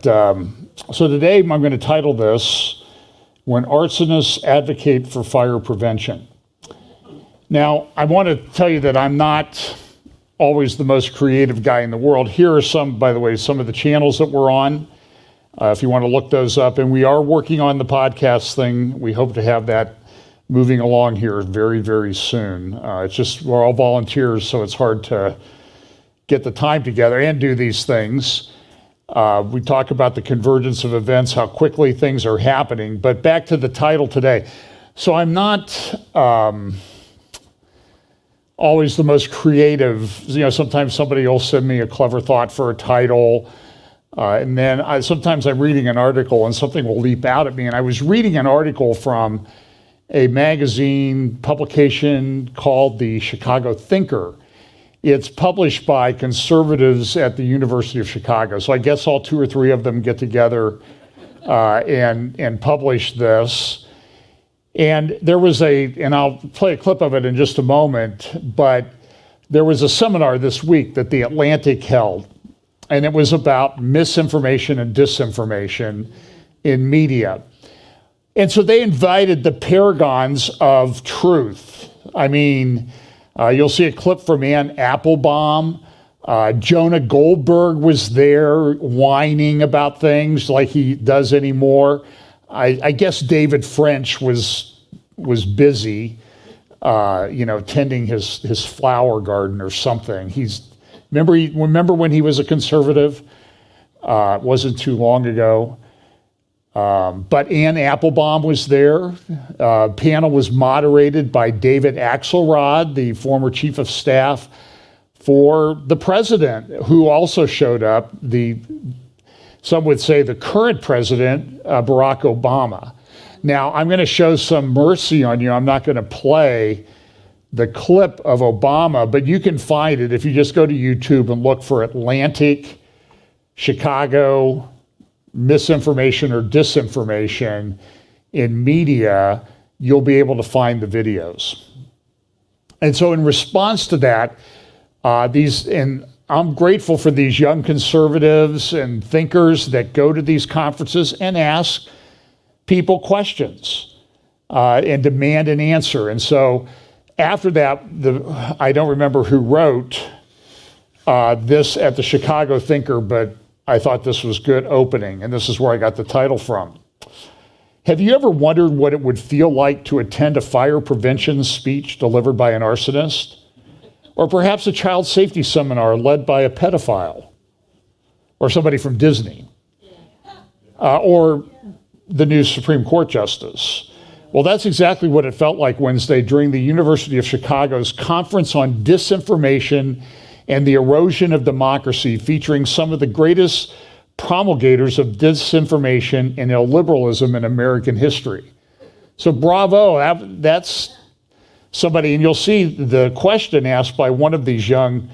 So today I'm going to title this, When Arsonists Advocate for Fire Prevention. Now, I want to tell you that I'm not always the most creative guy in the world. Here are some, by the way, some of the channels that we're on, if you want to look those up. And we are working on the podcast thing. We hope to have that moving along here very, very soon. It's just, we're all volunteers, so it's hard to get the time together and do these things. We talk about the convergence of events, how quickly things are happening. But back to the title today. So I'm not always the most creative. You know, sometimes somebody will send me a clever thought for a title. And then sometimes I'm reading an article and something will leap out at me. And I was reading an article from a magazine publication called the Chicago Thinker. It's published by conservatives at the University of Chicago. So I guess all two or three of them get together and publish this. And there was and I'll play a clip of it in just a moment, but there was a seminar this week that the Atlantic held, and it was about misinformation and disinformation in media. And so they invited the paragons of truth. I mean, you'll see a clip from Ann Applebaum. Jonah Goldberg was there whining about things like he does anymore. I guess David French was busy, tending his flower garden or something. Remember when he was a conservative? It wasn't too long ago. But Ann Applebaum was there. Panel was moderated by David Axelrod, the former chief of staff for the president, who also showed up, some would say the current president, Barack Obama. Now, I'm going to show some mercy on you. I'm not going to play the clip of Obama, but you can find it if you just go to YouTube and look for Atlantic, Chicago, misinformation or disinformation in media. You'll be able to find the videos. And so in response to that, and I'm grateful for these young conservatives and thinkers that go to these conferences and ask people questions and demand an answer. And so after that, I don't remember who wrote this at the Chicago Thinker, but I thought this was good opening, and this is where I got the title from. Have you ever wondered what it would feel like to attend a fire prevention speech delivered by an arsonist? Or perhaps a child safety seminar led by a pedophile? Or somebody from Disney? Or the new Supreme Court justice? Well, that's exactly what it felt like Wednesday during the University of Chicago's Conference on Disinformation and the Erosion of Democracy, featuring some of the greatest promulgators of disinformation and illiberalism in American history. So bravo, that's somebody, and you'll see the question asked by one of these young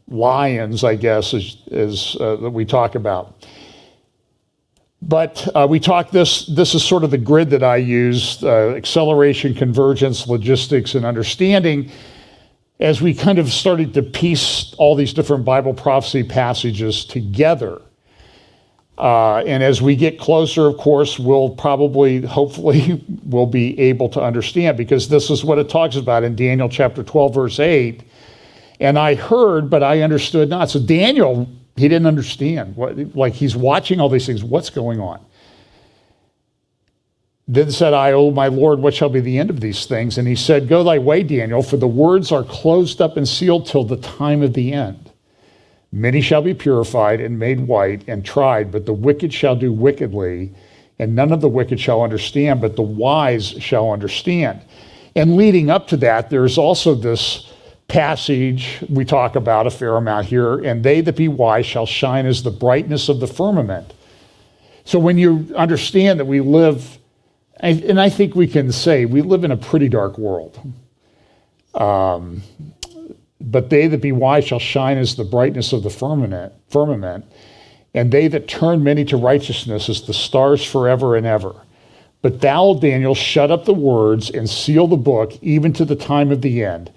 lions, I guess, is that we talk about. But we talk, this is sort of the grid that I use, acceleration, convergence, logistics, and understanding, as we kind of started to piece all these different Bible prophecy passages together. And as we get closer, of course, hopefully, we'll be able to understand, because this is what it talks about in Daniel chapter 12, verse 8. And I heard, but I understood not. So Daniel, he didn't understand. He's watching all these things. What's going on? Then said I, O my Lord, what shall be the end of these things? And he said, Go thy way, Daniel, for the words are closed up and sealed till the time of the end. Many shall be purified and made white and tried, but the wicked shall do wickedly, and none of the wicked shall understand, but the wise shall understand. And leading up to that, there's also this passage we talk about a fair amount here, and they that be wise shall shine as the brightness of the firmament. So when you understand that we live, and I think we can say we live in a pretty dark world. But they that be wise shall shine as the brightness of the firmament, and they that turn many to righteousness as the stars forever and ever. But thou, Daniel, shut up the words and seal the book even to the time of the end.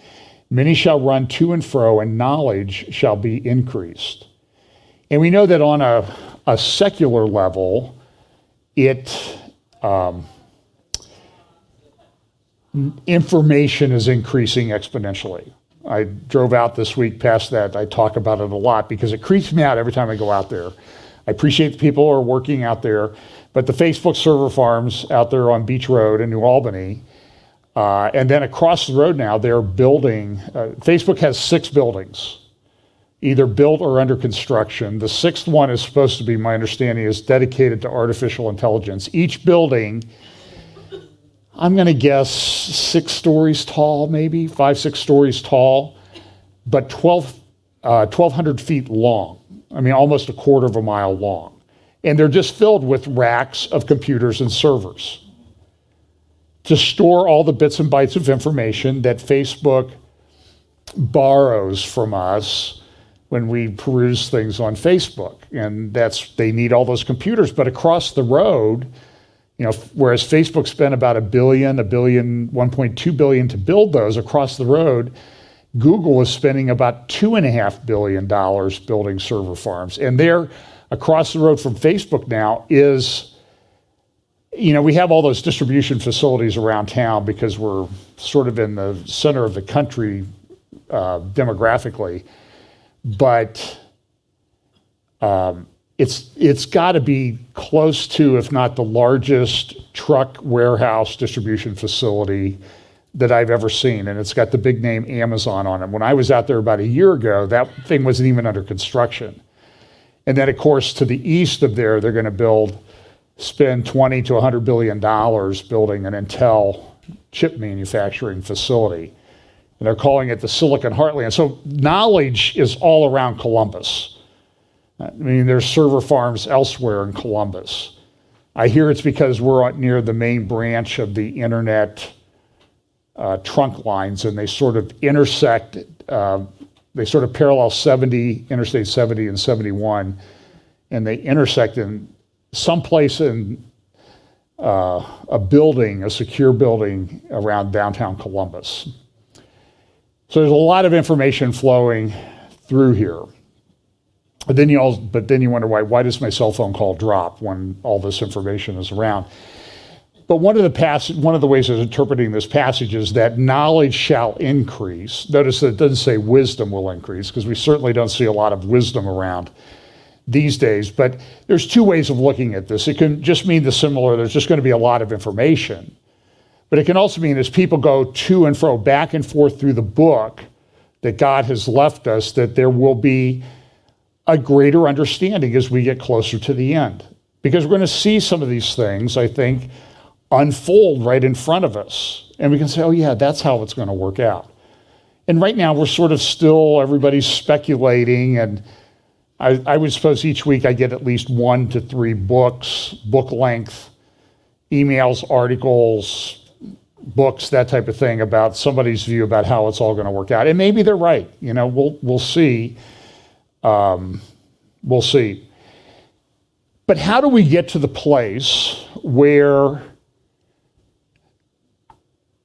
Many shall run to and fro, and knowledge shall be increased. And we know that on a secular level, information is increasing exponentially. I drove out this week past that. I talk about it a lot because it creeps me out every time I go out there. I appreciate the people who are working out there, but the Facebook server farms out there on Beach Road in New Albany, and then across the road now, they're building, Facebook has 6 buildings, either built or under construction. The 6th one is supposed to be, my understanding, is dedicated to artificial intelligence. Each building, I'm going to guess 6 stories tall, maybe 5, 6 stories tall, but 1,200 feet long. I mean, almost a quarter of a mile long. And they're just filled with racks of computers and servers to store all the bits and bytes of information that Facebook borrows from us when we peruse things on Facebook. And they need all those computers. But across the road, whereas Facebook spent about $1.2 billion to build those, across the road, Google is spending about $2.5 billion building server farms. And there, across the road from Facebook now is, we have all those distribution facilities around town because we're sort of in the center of the country demographically. But it's got to be close to, if not the largest truck warehouse distribution facility that I've ever seen, and it's got the big name Amazon on it. When I was out there about a year ago, that thing wasn't even under construction. And then, of course, to the east of there, they're going to spend $20 to $100 billion building an Intel chip manufacturing facility. And they're calling it the Silicon Heartland. So knowledge is all around Columbus. I mean, there's server farms elsewhere in Columbus. I hear it's because we're near the main branch of the internet trunk lines, and they sort of intersect, they sort of parallel Interstate 70 and 71, and they intersect in some place in a secure building around downtown Columbus. So there's a lot of information flowing through here. But then you wonder why does my cell phone call drop when all this information is around? But one of the ways of interpreting this passage is that knowledge shall increase. Notice that it doesn't say wisdom will increase, because we certainly don't see a lot of wisdom around these days. But there's 2 ways of looking at this. It can just mean there's just going to be a lot of information. But it can also mean as people go to and fro, back and forth through the book that God has left us, that there will be a greater understanding as we get closer to the end. Because we're going to see some of these things, I think, unfold right in front of us. And we can say, oh yeah, that's how it's going to work out. And right now we're sort of everybody's speculating, and I would suppose each week I get at least 1 to 3 books, book length, emails, articles, books, that type of thing, about somebody's view about how it's all going to work out. And maybe they're right. We'll see. We'll see. But how do we get to the place where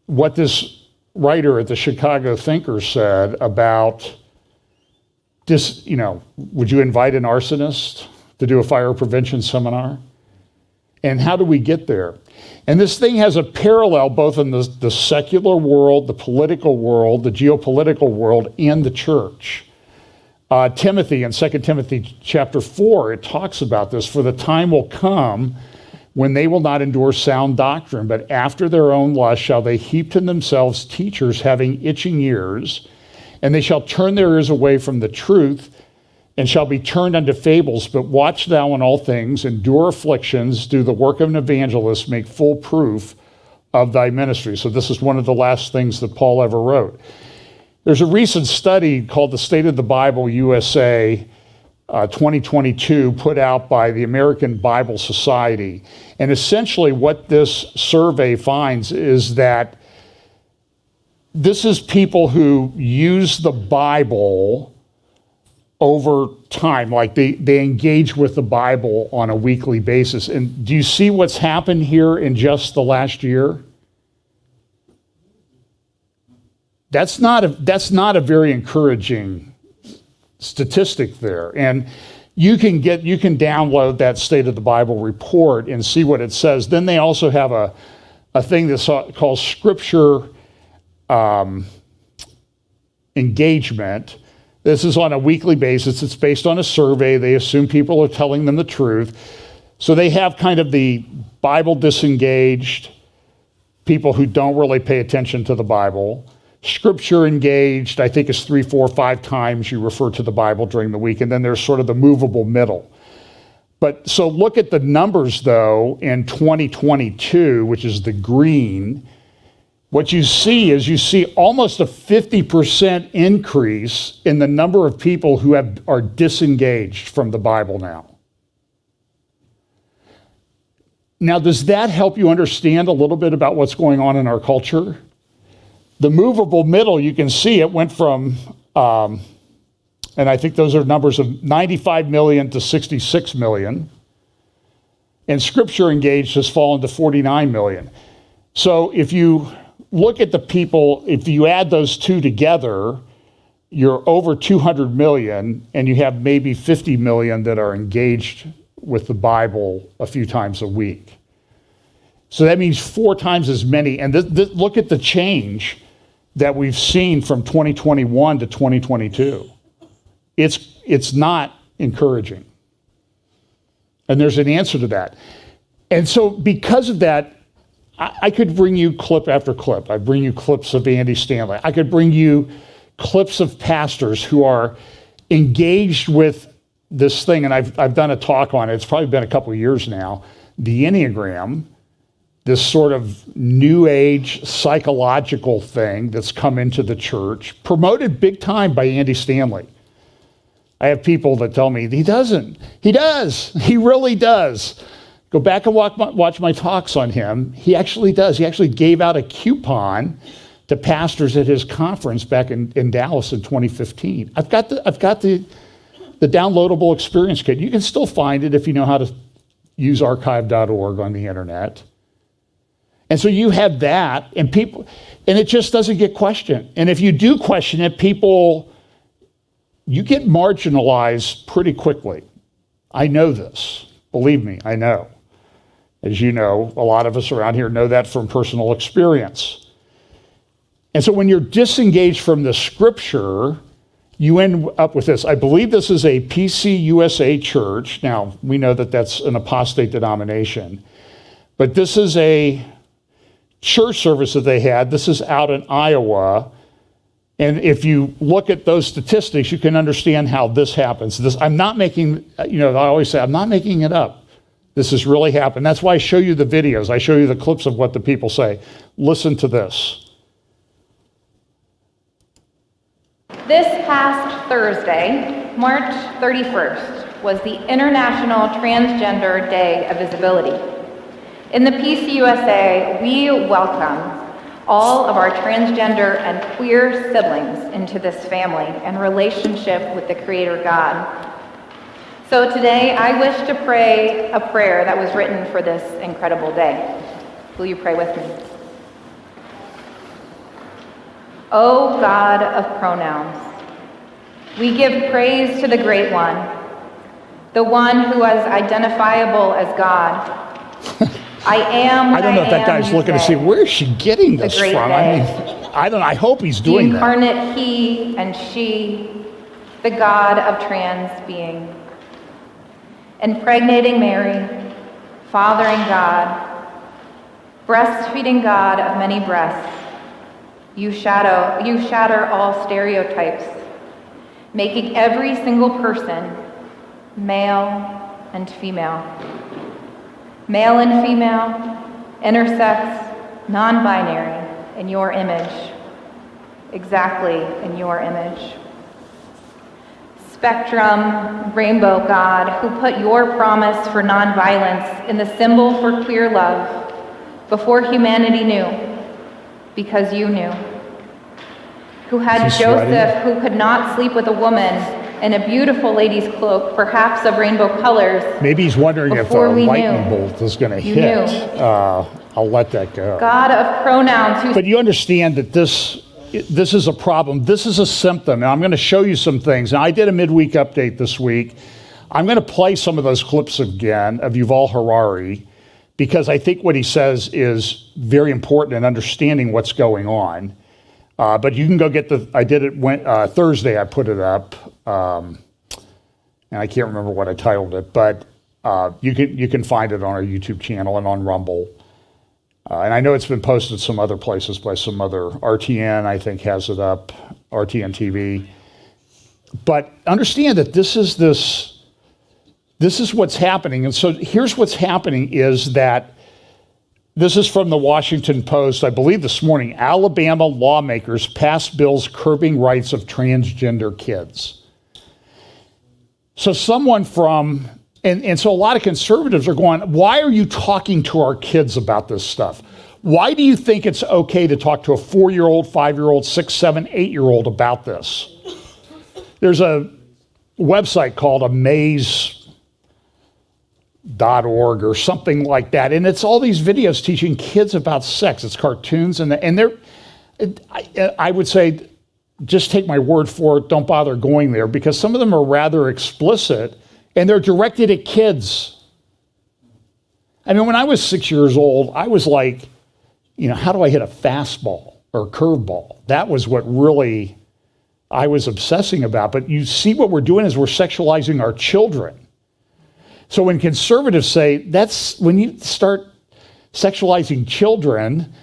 what this writer at the Chicago Thinker said about this, would you invite an arsonist to do a fire prevention seminar? And how do we get there? And this thing has a parallel both in the secular world, the political world, the geopolitical world, and the church. Timothy, in 2 Timothy chapter 4, it talks about this. For the time will come when they will not endure sound doctrine, but after their own lust shall they heap to themselves teachers having itching ears, and they shall turn their ears away from the truth, and shall be turned unto fables. But watch thou in all things, endure afflictions, do the work of an evangelist, make full proof of thy ministry. So this is one of the last things that Paul ever wrote. There's a recent study called The State of the Bible USA 2022, put out by the American Bible Society. And essentially what this survey finds is that this is people who use the Bible over time, like they engage with the Bible on a weekly basis. And do you see what's happened here in just the last year? That's not a very encouraging statistic there. And you can download that State of the Bible report and see what it says. Then they also have a thing that's called Scripture engagement. This is on a weekly basis. It's based on a survey. They assume people are telling them the truth. So they have kind of the Bible disengaged, people who don't really pay attention to the Bible. Scripture engaged, I think, is 3, 4, 5 times you refer to the Bible during the week. And then there's sort of the movable middle. But so look at the numbers, though, in 2022, which is the green. What you see is almost a 50% increase in the number of people who are disengaged from the Bible now. Now, does that help you understand a little bit about what's going on in our culture? The movable middle, you can see it went from, and I think those are numbers of 95 million to 66 million. And Scripture engaged has fallen to 49 million. So if you look at the people, if you add those two together, you're over 200 million, and you have maybe 50 million that are engaged with the Bible a few times a week. So that means 4 times as many. And look at the change that we've seen from 2021 to 2022. It's not encouraging. And there's an answer to that. And so because of that, I could bring you clip after clip. I bring you clips of Andy Stanley. I could bring you clips of pastors who are engaged with this thing, and I've done a talk on it. It's probably been a couple of years now. The Enneagram, this sort of new age psychological thing that's come into the church, promoted big time by Andy Stanley. I have people that tell me he doesn't. He does. He really does. Go back and watch my talks on him. He actually does. He actually gave out a coupon to pastors at his conference back in Dallas in 2015. I've got the downloadable experience kit. You can still find it if you know how to use archive.org on the internet. And so you have that, and it just doesn't get questioned. And if you do question it, you get marginalized pretty quickly. I know this. Believe me, I know. As you know, a lot of us around here know that from personal experience. And so when you're disengaged from the Scripture, you end up with this. I believe this is a PCUSA church. Now, we know that that's an apostate denomination. But this is a church service that they had. This is out in Iowa. And if you look at those statistics, you can understand how this happens. I'm not making, I always say, I'm not making it up. This has really happened. That's why I show you the videos. I show you the clips of what the people say. Listen to this. This past Thursday, March 31st, was the International Transgender Day of Visibility. In the PCUSA, we welcome all of our transgender and queer siblings into this family and relationship with the Creator God. So today, I wish to pray a prayer that was written for this incredible day. Will you pray with me? O God of pronouns, we give praise to the Great One, the one who is identifiable as God. I am. I don't know if that guy's looking to see where is she getting this from. I don't know. I hope he's doing that. The incarnate he and she, the God of trans being. Impregnating Mary, fathering God, breastfeeding God of many breasts, you shatter all stereotypes, making every single person male and female. Male and female, intersex, non-binary, in your image, exactly in your image. Spectrum, rainbow God, who put your promise for nonviolence in the symbol for queer love before humanity knew, because you knew. Who had Joseph, who could not sleep with a woman in a beautiful lady's cloak, perhaps of rainbow colors. Maybe he's wondering if a lightning bolt is going to hit. I'll let that go. God of pronouns. But you understand that this is a problem. This is a symptom. Now, I'm going to show you some things. Now, I did a midweek update this week. I'm going to play some of those clips again of Yuval Harari, because I think what he says is very important in understanding what's going on. But you can go get I did it Thursday, I put it up. And I can't remember what I titled it, but you can find it on our YouTube channel and on Rumble. And I know it's been posted some other places by some other, RTN, I think, has it up, RTN TV. But understand that this is what's happening. And so here's what's happening is that this is from the Washington Post, I believe this morning. Alabama lawmakers passed bills curbing rights of transgender kids. So someone from, and so a lot of conservatives are going, why are you talking to our kids about this stuff? Why do you think it's okay to talk to a 4-year-old, 5-year-old, 6, 7, 8-year-old about this? There's a website called amaze.org or something like that, and it's all these videos teaching kids about sex. It's cartoons, and I would say, just take my word for it, don't bother going there, because some of them are rather explicit, and they're directed at kids. I mean, when I was 6 years old, I was like, how do I hit a fastball or a curveball? That was what really I was obsessing about. But you see what we're doing is we're sexualizing our children. So when conservatives say, when you start sexualizing children,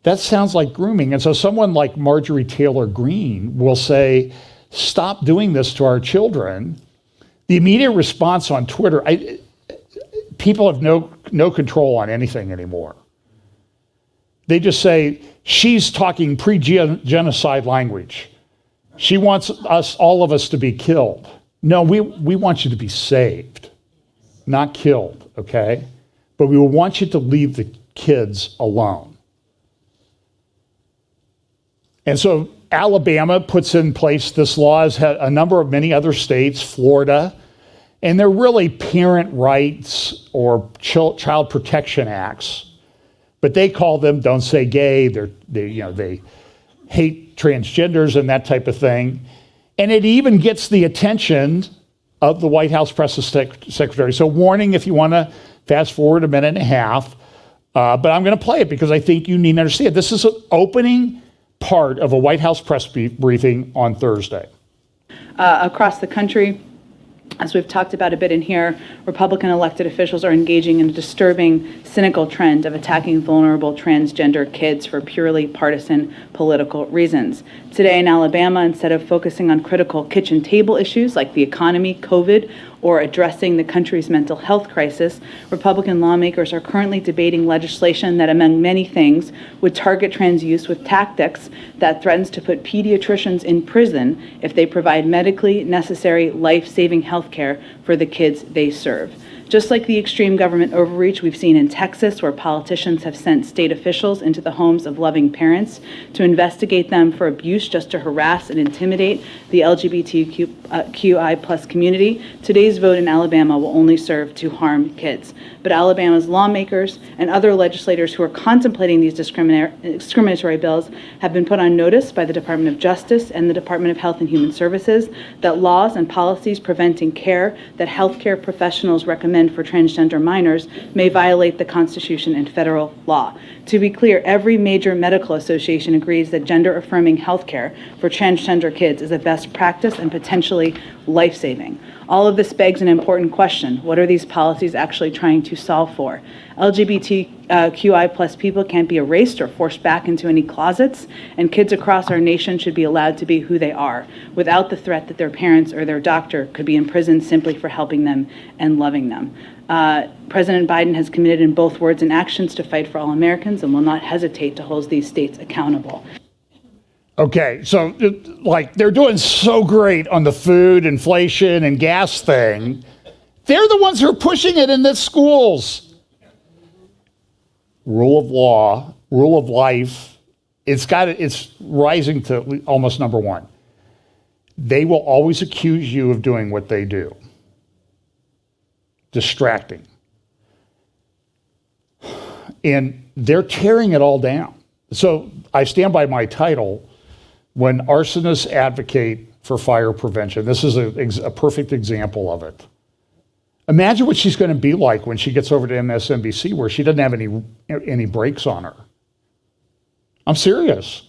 that sounds like grooming. And so someone like Marjorie Taylor Greene will say, stop doing this to our children. The immediate response on Twitter, people have no control on anything anymore. They just say, she's talking pre-genocide language. She wants all of us to be killed. No, we want you to be saved, not killed, okay? But we will want you to leave the kids alone. And so Alabama puts in place this law, as a number of many other states, Florida, and they're really parent rights or child protection acts, but they call them "Don't Say Gay." They hate transgenders and that type of thing, and it even gets the attention of the White House press secretary. So, warning if you want to fast forward a minute and a half, but I'm going to play it because I think you need to understand this is an opening part of a White House press briefing on Thursday. Across the country, as we've talked about a bit in here, Republican elected officials are engaging in a disturbing, cynical trend of attacking vulnerable transgender kids for purely partisan political reasons. Today in Alabama, instead of focusing on critical kitchen table issues like the economy, COVID, or addressing the country's mental health crisis, Republican lawmakers are currently debating legislation that, among many things, would target trans youth with tactics that threatens to put pediatricians in prison if they provide medically necessary, life-saving health care for the kids they serve. Just like the extreme government overreach we've seen in Texas, where politicians have sent state officials into the homes of loving parents to investigate them for abuse just to harass and intimidate the LGBTQI plus community, today's vote in Alabama will only serve to harm kids. But Alabama's lawmakers and other legislators who are contemplating these discriminatory bills have been put on notice by the Department of Justice and the Department of Health and Human Services that laws and policies preventing care that healthcare professionals recommend for transgender minors may violate the Constitution and federal law. To be clear, every major medical association agrees that gender-affirming healthcare for transgender kids is a best practice and potentially life-saving. All of this begs an important question. What are these policies actually trying to solve for? LGBTQI plus people can't be erased or forced back into any closets, and kids across our nation should be allowed to be who they are, without the threat that their parents or their doctor could be imprisoned simply for helping them and loving them. President Biden has committed in both words and actions to fight for all Americans and will not hesitate to hold these states accountable. Okay, so they're doing so great on the food, inflation, and gas thing. They're the ones who are pushing it in the schools. Rule of law, rule of life, it's rising to almost number one. They will always accuse you of doing what they do. Distracting. And they're tearing it all down. So I stand by my title, when arsonists advocate for fire prevention. This is a perfect example of it. Imagine what she's going to be like when she gets over to MSNBC, where she doesn't have any brakes on her. I'm serious.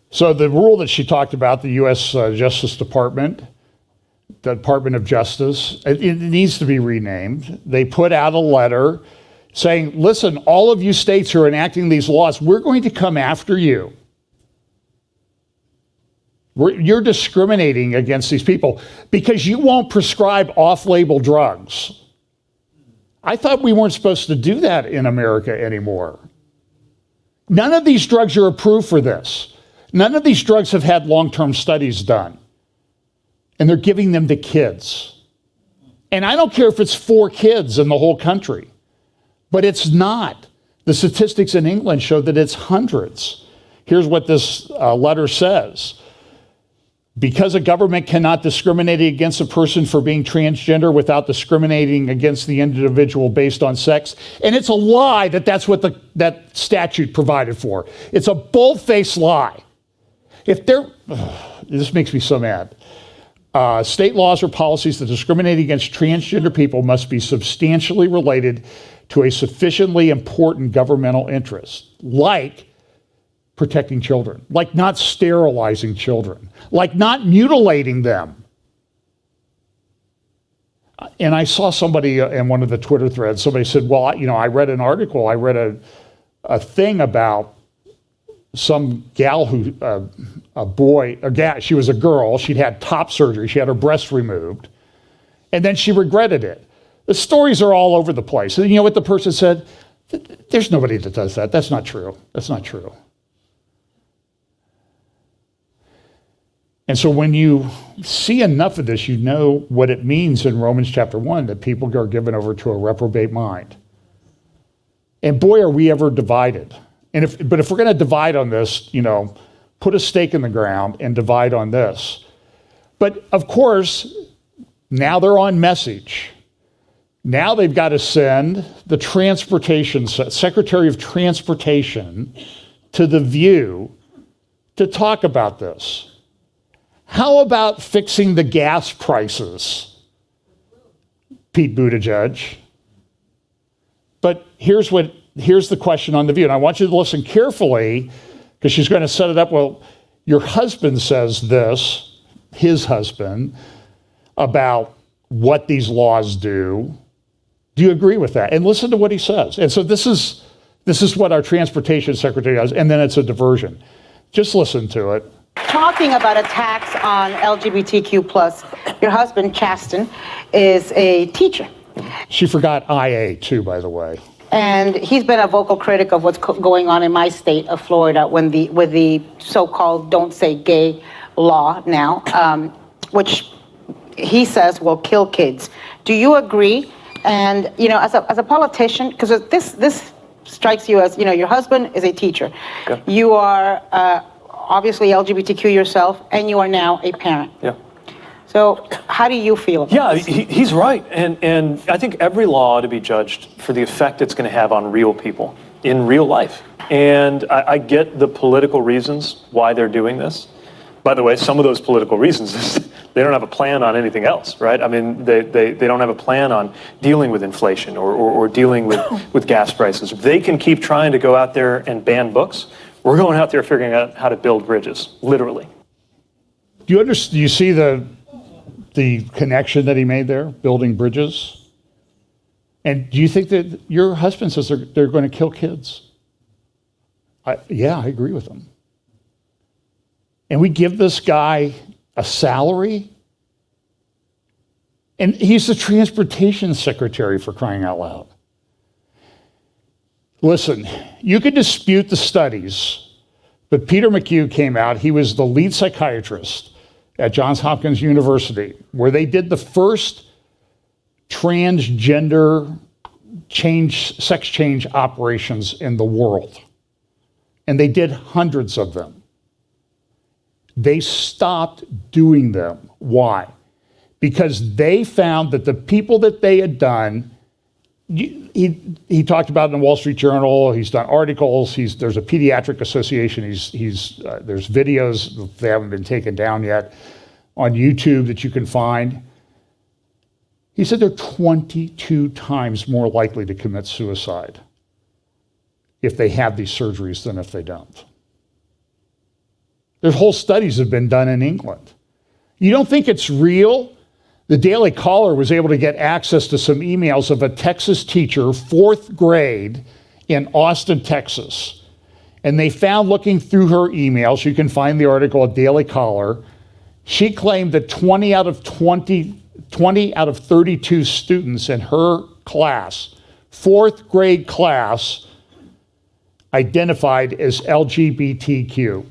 So the rule that she talked about, the U.S. Justice Department, the Department of Justice, it needs to be renamed. They put out a letter saying, listen, all of you states who are enacting these laws, we're going to come after you. You're discriminating against these people because you won't prescribe off-label drugs. I thought we weren't supposed to do that in America anymore. None of these drugs are approved for this. None of these drugs have had long-term studies done. And they're giving them to kids. And I don't care if it's 4 kids in the whole country, but it's not. The statistics in England show that it's hundreds. Here's what this letter says. Because a government cannot discriminate against a person for being transgender without discriminating against the individual based on sex. And it's a lie that that's what that statute provided for. It's a bold-faced lie. This makes me so mad. State laws or policies that discriminate against transgender people must be substantially related to a sufficiently important governmental interest, like protecting children, like not sterilizing children, like not mutilating them. And I saw somebody in one of the Twitter threads, somebody said, well, I read an article, I read a thing about some gal who, she was a girl, she'd had top surgery, she had her breast removed, and then she regretted it. The stories are all over the place. And you know what the person said? There's nobody that does that. That's not true. That's not true. And so when you see enough of this, you know what it means in Romans chapter 1, that people are given over to a reprobate mind. And boy, are we ever divided. But if we're going to divide on this, put a stake in the ground and divide on this. But of course, now they're on message. Now they've got to send the Secretary of Transportation to The View to talk about this. How about fixing the gas prices, Pete Buttigieg? But here's the question on The View, and I want you to listen carefully, because she's going to set it up. Well, your husband says this, his husband, about what these laws do. Do you agree with that? And listen to what he says. And so this is what our transportation secretary does, and then it's a diversion. Just listen to it. Talking about attacks on LGBTQ+, your husband, Chasten, is a teacher. She forgot IA, too, by the way. And he's been a vocal critic of what's going on in my state of Florida with the so-called Don't Say Gay law now, which he says will kill kids. Do you agree? And, as a politician, because this strikes you as, your husband is a teacher. Yeah. You are obviously LGBTQ yourself, and you are now a parent. Yeah. So how do you feel about this? He's right. And I think every law ought to be judged for the effect it's going to have on real people in real life. And I get the political reasons why they're doing this. By the way, some of those political reasons is they don't have a plan on anything else, right? I mean, they don't have a plan on dealing with inflation or dealing with gas prices. If they can keep trying to go out there and ban books, we're going out there figuring out how to build bridges, literally. Do you see the connection that he made there, building bridges? And do you think that your husband says they're going to kill kids? Yeah, I agree with him. And we give this guy a salary? And he's the transportation secretary, for crying out loud. Listen, you could dispute the studies, but Peter McHugh came out. He was the lead psychiatrist at Johns Hopkins University, where they did the first transgender sex change operations in the world. And they did hundreds of them. They stopped doing them. Why? Because they found that the people that they had done, he talked about it in the Wall Street Journal, he's done articles, there's a pediatric association, there's videos, they haven't been taken down yet, on YouTube that you can find. He said they're 22 times more likely to commit suicide if they have these surgeries than if they don't. There's whole studies have been done in England. You don't think it's real? The Daily Caller was able to get access to some emails of a Texas teacher, 4th grade, in Austin, Texas. And they found, looking through her emails, you can find the article at Daily Caller, she claimed that 20 out of 32 students in her class, 4th grade class, identified as LGBTQ.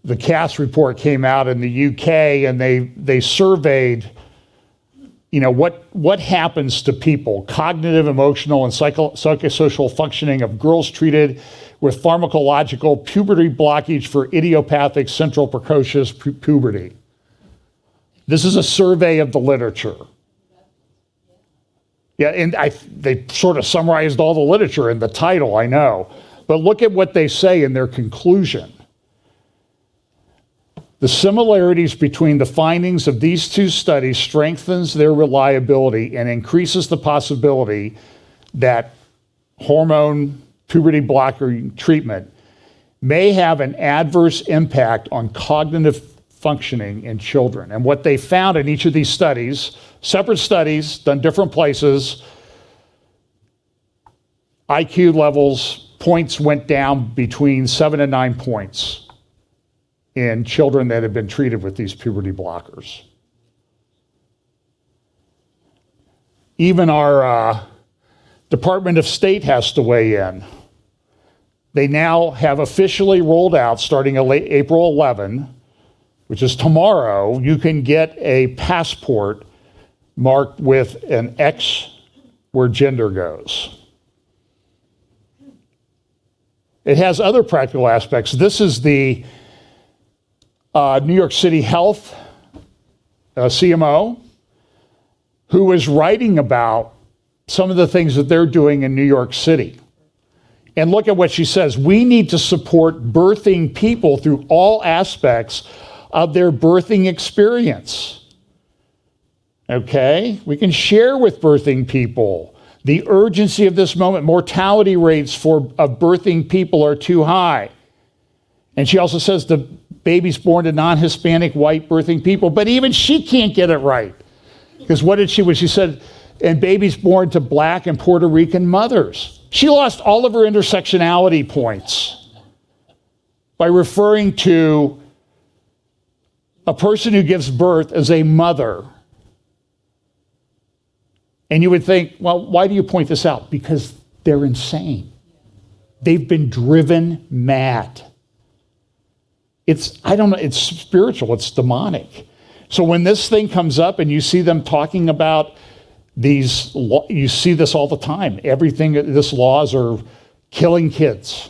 The Cass report came out in the UK, and they surveyed, what happens to people, cognitive, emotional, and psychosocial functioning of girls treated with pharmacological puberty blockage for idiopathic central precocious puberty. This is a survey of the literature. Yeah, and they sort of summarized all the literature in the title, I know. But look at what they say in their conclusion. The similarities between the findings of these two studies strengthens their reliability and increases the possibility that hormone puberty blocker treatment may have an adverse impact on cognitive functioning in children. And what they found in each of these studies, separate studies done different places, IQ levels, points went down between 7 and 9 points in children that have been treated with these puberty blockers. Even our Department of State has to weigh in. They now have officially rolled out, starting April 11, which is tomorrow, you can get a passport marked with an X where gender goes. It has other practical aspects. This is the New York City Health CMO, who was writing about some of the things that they're doing in New York City. And look at what she says. We need to support birthing people through all aspects of their birthing experience. Okay? We can share with birthing people the urgency of this moment. Mortality rates of birthing people are too high. And she also says the babies born to non-Hispanic white birthing people, but even she can't get it right. Because when she said, and babies born to Black and Puerto Rican mothers. She lost all of her intersectionality points by referring to a person who gives birth as a mother. And you would think, well, why do you point this out? Because they're insane. They've been driven mad. It's spiritual, it's demonic. So when this thing comes up and you see them talking about these, you see this all the time. These laws are killing kids.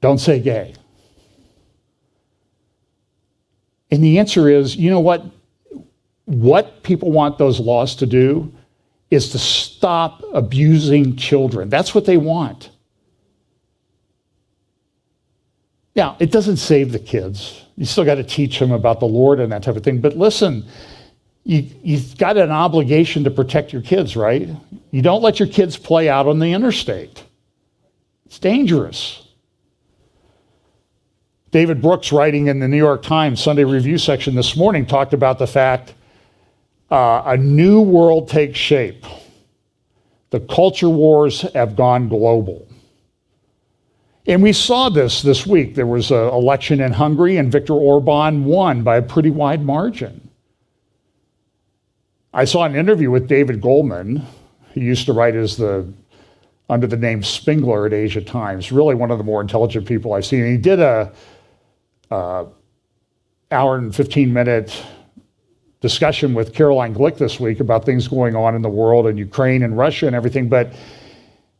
Don't say gay. And the answer is, you know what? What people want those laws to do is to stop abusing children. That's what they want. Now, it doesn't save the kids. You still got to teach them about the Lord and that type of thing. But listen, you've got an obligation to protect your kids, right? You don't let your kids play out on the interstate. It's dangerous. David Brooks, writing in the New York Times Sunday Review section this morning, talked about the fact a new world takes shape. The culture wars have gone global. And we saw this week. There was an election in Hungary, and Viktor Orban won by a pretty wide margin. I saw an interview with David Goldman, who used to write under the name Spengler at Asia Times, really one of the more intelligent people I've seen. And he did a hour and 15-minute discussion with Caroline Glick this week about things going on in the world and Ukraine and Russia and everything. But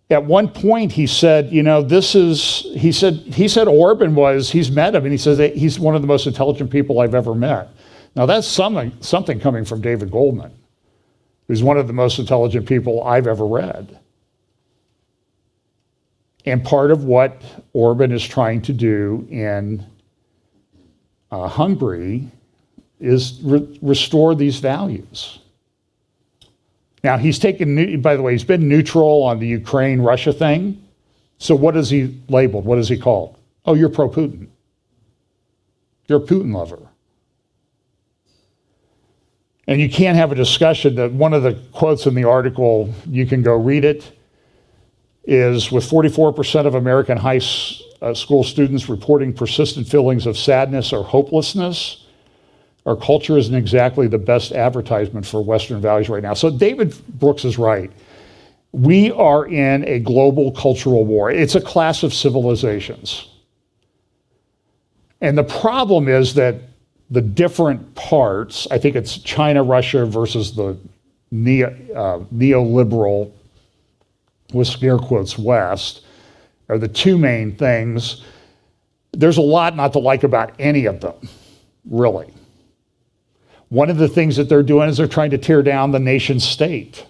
at one point he said, he said Orban he's met him, and he says that he's one of the most intelligent people I've ever met. Now that's something coming from David Goldman. who's one of the most intelligent people I've ever read. And part of what Orban is trying to do in Hungary is restore these values. Now, he's taken, by the way, he's been neutral on the Ukraine-Russia thing. So what is he labeled? What is he called? Oh, you're pro-Putin. You're a Putin lover. And you can't have a discussion that one of the quotes in the article, you can go read it, is with 44% of American high school students reporting persistent feelings of sadness or hopelessness, our culture isn't exactly the best advertisement for Western values right now. So David Brooks is right. We are in a global cultural war. It's a clash of civilizations. And the problem is that the different parts, I think it's China, Russia versus the neoliberal, with scare quotes, West, are the two main things. There's a lot not to like about any of them, really. One of the things that they're doing is they're trying to tear down the nation state.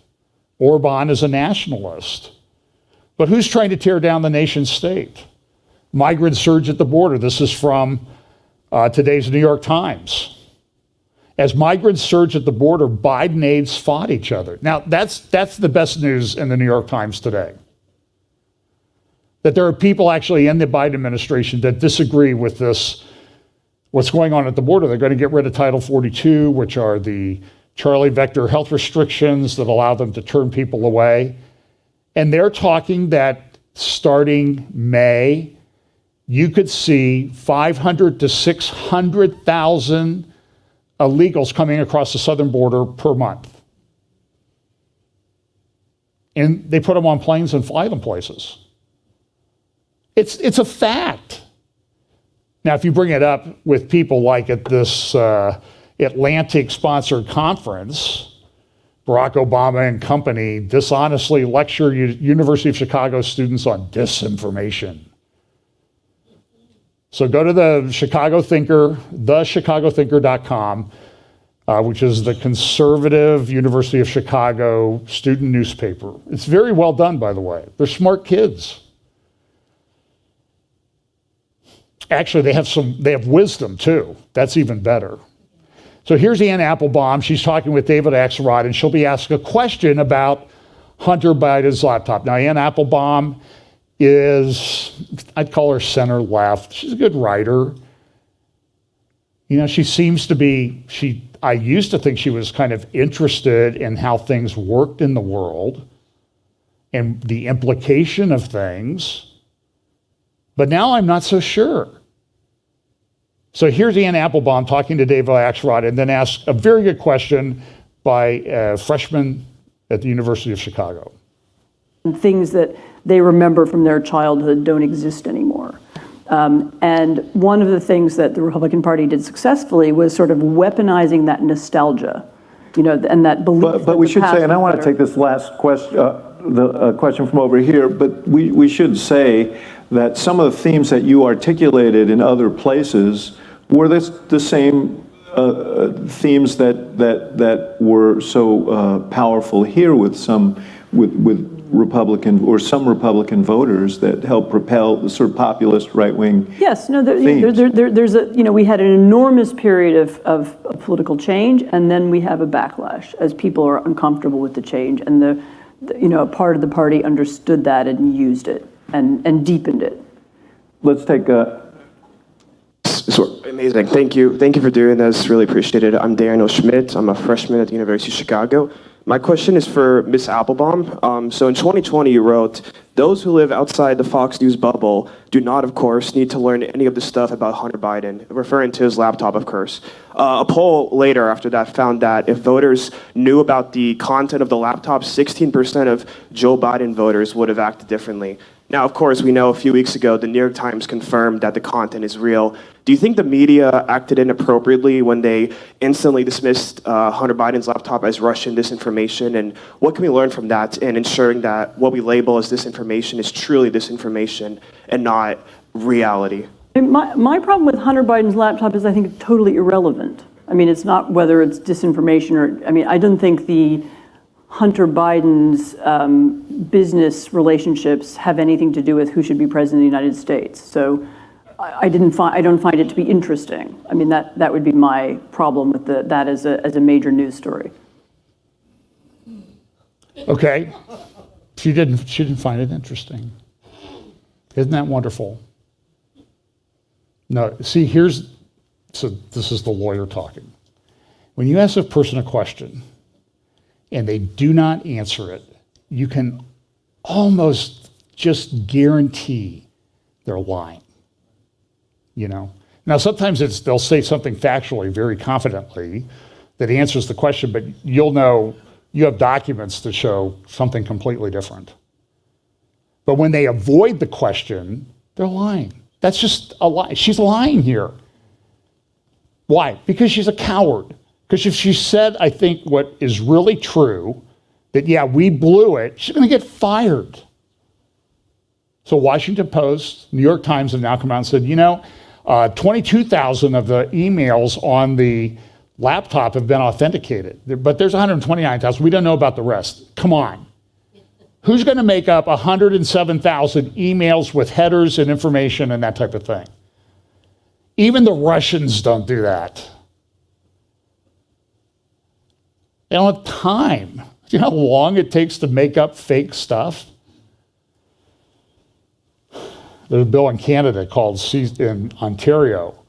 Orban is a nationalist. But who's trying to tear down the nation state? Migrant surge at the border. This is from today's New York Times. As migrants surge at the border, Biden aides fought each other. Now, that's the best news in the New York Times today. That there are people actually in the Biden administration that disagree with this, what's going on at the border. They're going to get rid of Title 42, which are the Charlie vector health restrictions that allow them to turn people away. And they're talking that starting May, you could see 500 to 600,000 illegals coming across the southern border per month. And they put them on planes and fly them places. It's a fact. Now, if you bring it up with people like at this Atlantic-sponsored conference, Barack Obama and company dishonestly lecture University of Chicago students on disinformation. So go to the Chicago Thinker, thechicagothinker.com, which is the conservative University of Chicago student newspaper. It's very well done, by the way. They're smart kids. Actually, they have wisdom too. That's even better. So here's Ann Applebaum. She's talking with David Axelrod, and she'll be asked a question about Hunter Biden's laptop. Now, Ann Applebaum is, I'd call her center left. She's a good writer. You know, she seems to be, I used to think she was kind of interested in how things worked in the world and the implication of things. But now I'm not so sure. So here's Ann Applebaum talking to David Axelrod, and then asked a very good question by a freshman at the University of Chicago. Things that they remember from their childhood don't exist anymore. And one of the things that the Republican Party did successfully was sort of weaponizing that nostalgia, and that belief. But we should say, and I want to take this last question, the question from over here, but we should say that some of the themes that you articulated in other places were the same themes that were so powerful here with Republican or some Republican voters that helped propel the sort of populist right-wing. Yes, no, there's we had an enormous period of political change, and then we have a backlash as people are uncomfortable with the change, and a part of the party understood that and used it and deepened it. Let's take Amazing. Thank you for doing this. Really appreciate it. I'm Daniel Schmidt. I'm a freshman at the University of Chicago. My question is for Ms. Applebaum. So in 2020, you wrote, "Those who live outside the Fox News bubble do not, of course, need to learn any of the stuff about Hunter Biden," referring to his laptop, of course. A poll later after that found that if voters knew about the content of the laptop, 16% of Joe Biden voters would have acted differently. Now, of course, we know a few weeks ago, the New York Times confirmed that the content is real. Do you think the media acted inappropriately when they instantly dismissed Hunter Biden's laptop as Russian disinformation? And what can we learn from that in ensuring that what we label as disinformation is truly disinformation and not reality? My problem with Hunter Biden's laptop is I think it's totally irrelevant. I mean, it's not whether it's disinformation or, I don't think the Hunter Biden's business relationships have anything to do with who should be president of the United States. So I don't find it to be interesting. I mean, that would be my problem with that as a major news story. Okay. She didn't find it interesting. Isn't that wonderful? No, see, so this is the lawyer talking. When you ask a person a question and they do not answer it, you can almost just guarantee they're lying. You know? Now, sometimes they'll say something factually, very confidently, that answers the question, but you'll know you have documents to show something completely different. But when they avoid the question, they're lying. That's just a lie. She's lying here. Why? Because she's a coward. Because if she said, I think, what is really true, that, yeah, we blew it, she's going to get fired. So Washington Post, New York Times have now come out and said, 22,000 of the emails on the laptop have been authenticated, but there's 129,000. We don't know about the rest. Come on. Who's going to make up 107,000 emails with headers and information and that type of thing? Even the Russians don't do that. They don't have time. Do you know how long it takes to make up fake stuff? There's a bill in Canada in Ontario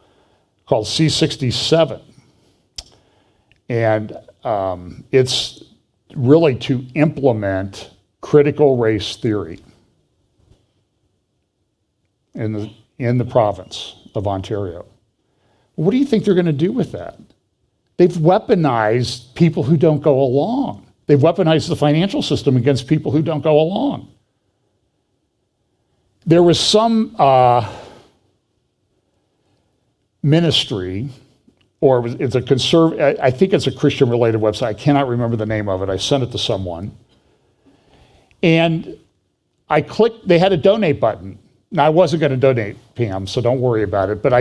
called C-67. And it's really to implement critical race theory in the province of Ontario. What do you think they're going to do with that? They've weaponized people who don't go along. They've weaponized the financial system against people who don't go along. There was some ministry, or it's a I think it's a Christian-related website. I cannot remember the name of it. I sent it to someone. And I clicked, they had a donate button. Now, I wasn't going to donate, Pam, so don't worry about it. But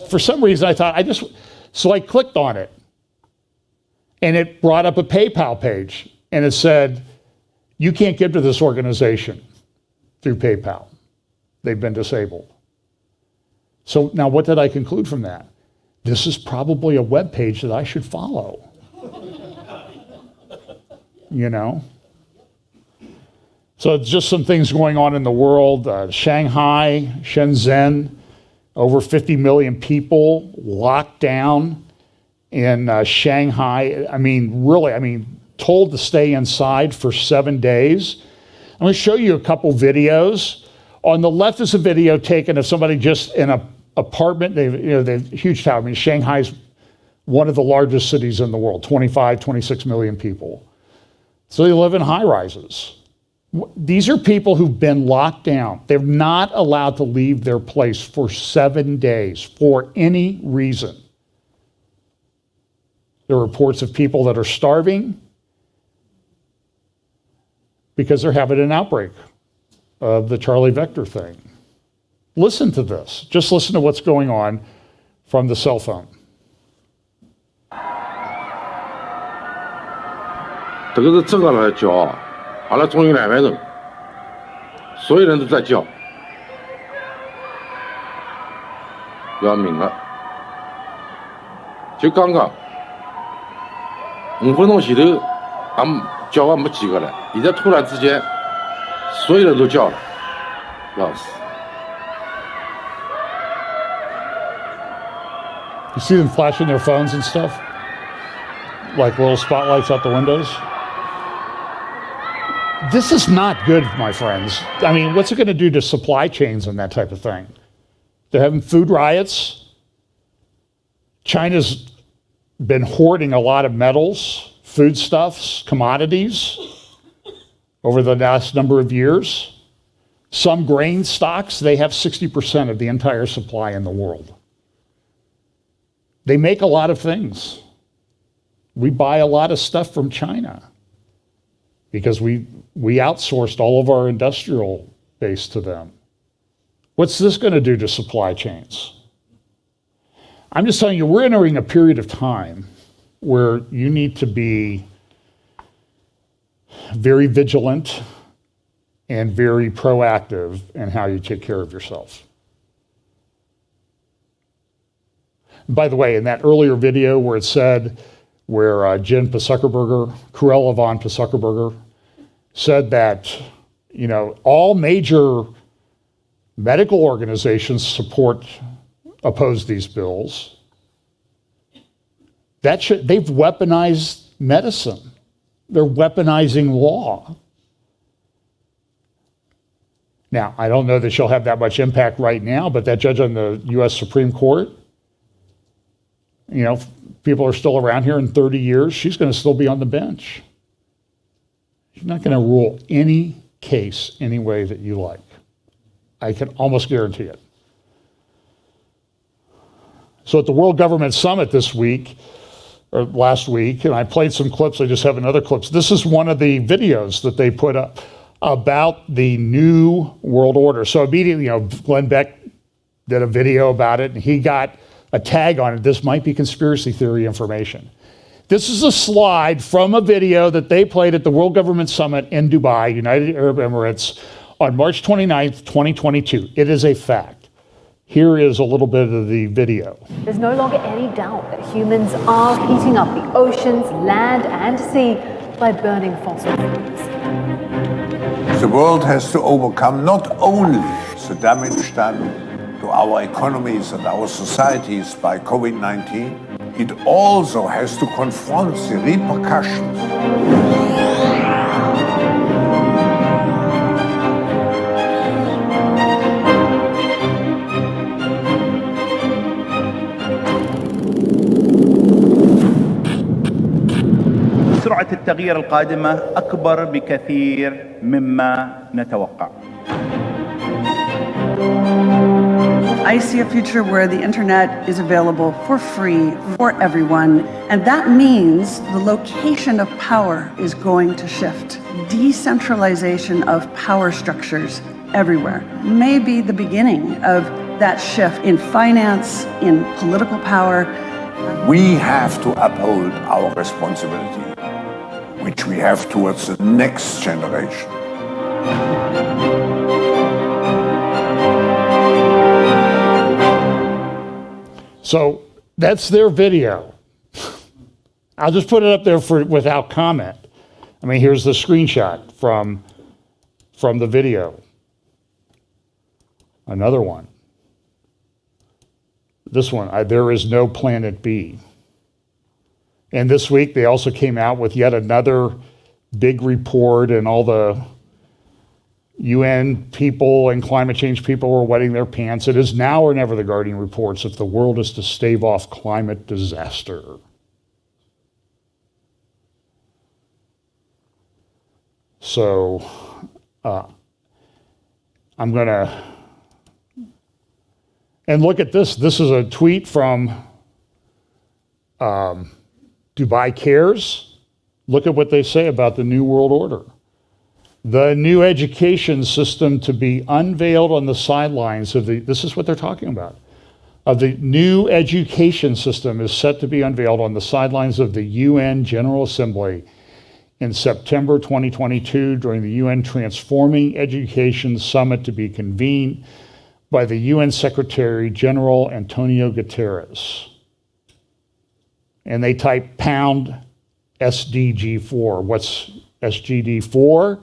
for some reason, I thought, so I clicked on it. And it brought up a PayPal page. And it said, you can't give to this organization through PayPal. They've been disabled. So now what did I conclude from that? This is probably a web page that I should follow. So it's just some things going on in the world. Shanghai, Shenzhen, over 50 million people locked down in Shanghai. Told to stay inside for 7 days. I'm going to show you a couple videos. On the left is a video taken of somebody just in an apartment. They've huge tower. Shanghai's one of the largest cities in the world, 25, 26 million people. So they live in high rises. These are people who've been locked down. They're not allowed to leave their place for 7 days for any reason. There are reports of people that are starving because they're having an outbreak of the Charlie Vector thing. Listen to this. Just listen to what's going on from the cell phone. 这个是这个来叫，完了终于200人，所有人都在叫，要命了！就刚刚5分钟前头，叫完没几个了，现在突然之间，所有人都叫了，要死！ You see them flashing their phones and stuff? Like little spotlights out the windows? This is not good, my friends. What's it going to do to supply chains and that type of thing? They're having food riots. China's been hoarding a lot of metals, foodstuffs, commodities over the last number of years. Some grain stocks, they have 60% of the entire supply in the world. They make a lot of things. We buy a lot of stuff from China because we outsourced all of our industrial base to them. What's this going to do to supply chains? I'm just telling you, we're entering a period of time where you need to be very vigilant, and very proactive in how you take care of yourself. By the way, in that earlier video where it said, where Jen Psuckerberger, Cruella von Psuckerberger, said that, you know, all major medical organizations oppose these bills. They've weaponized medicine. They're weaponizing law. Now, I don't know that she'll have that much impact right now, but that judge on the U.S. Supreme Court, you know, if people are still around here in 30 years, she's going to still be on the bench. She's not going to rule any case any way that you like. I can almost guarantee it. So at the World Government Summit this week, or last week, and I played some clips, I just have another clip. This is one of the videos that they put up about the new world order. So immediately, you know, Glenn Beck did a video about it, and he got a tag on it. This might be conspiracy theory information. This is a slide from a video that they played at the World Government Summit in Dubai, United Arab Emirates, on March 29th, 2022. It is a fact. Here is a little bit of the video. There's no longer any doubt that humans are heating up the oceans, land, and sea by burning fossil fuels. The world has to overcome not only the damage done to our economies and our societies by COVID-19, it also has to confront the repercussions. سرعة التغيير القادمة أكبر بكثير مما نتوقع. I see a future where the internet is available for free for everyone, and that means the location of power is going to shift. Decentralization of power structures everywhere may be the beginning of that shift in finance, in political power. We have to uphold our responsibility, which we have towards the next generation. So that's their video. I'll just put it up there without comment. I mean, here's the screenshot from the video. Another one. This one, there is no planet B. And this week they also came out with yet another big report, and all the UN people and climate change people were wetting their pants. It is now or never, the Guardian reports, if the world is to stave off climate disaster. So I'm going to, and look at this. This is a tweet from Dubai Cares. Look at what they say about the New World Order. The new education system to be unveiled on the sidelines of this is what they're talking about. Of the new education system is set to be unveiled on the sidelines of the UN General Assembly in September 2022 during the UN Transforming Education Summit to be convened by the UN Secretary General Antonio Guterres. And they type pound SDG4. What's SGD4?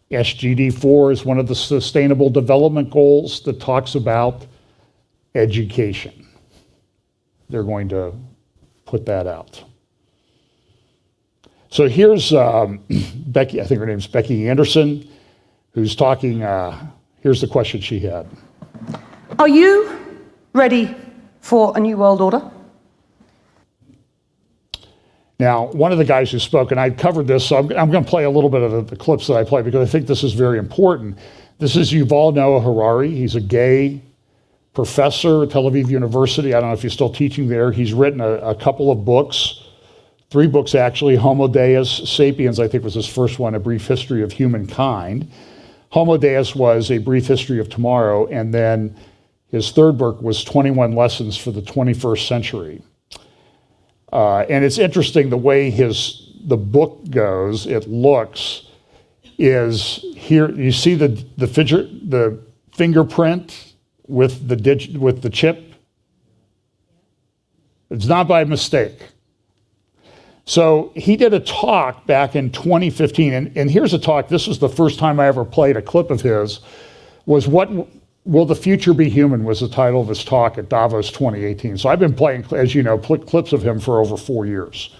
SGD4 is one of the Sustainable Development Goals that talks about education. They're going to put that out. So here's Becky, I think her name's Becky Anderson, who's talking. Here's the question she had. Are you ready for a new world order? Now, one of the guys who spoke, and I covered this, so I'm going to play a little bit of the clips that I play because I think this is very important. This is Yuval Noah Harari. He's a gay professor at Tel Aviv University. I don't know if he's still teaching there. He's written a couple of books, 3 books actually. Homo Deus Sapiens, I think, was his first one, A Brief History of Humankind. Homo Deus was A Brief History of Tomorrow, and then his third book was 21 Lessons for the 21st Century. And it's interesting the way the book goes, it looks, is here, you see the fingerprint with the chip? It's not by mistake. So he did a talk back in 2015, and here's a talk, this was the first time I ever played a clip of his, was What Will the Future Be Human was the title of his talk at Davos 2018. So I've been playing, as you know, clips of him for over 4 years.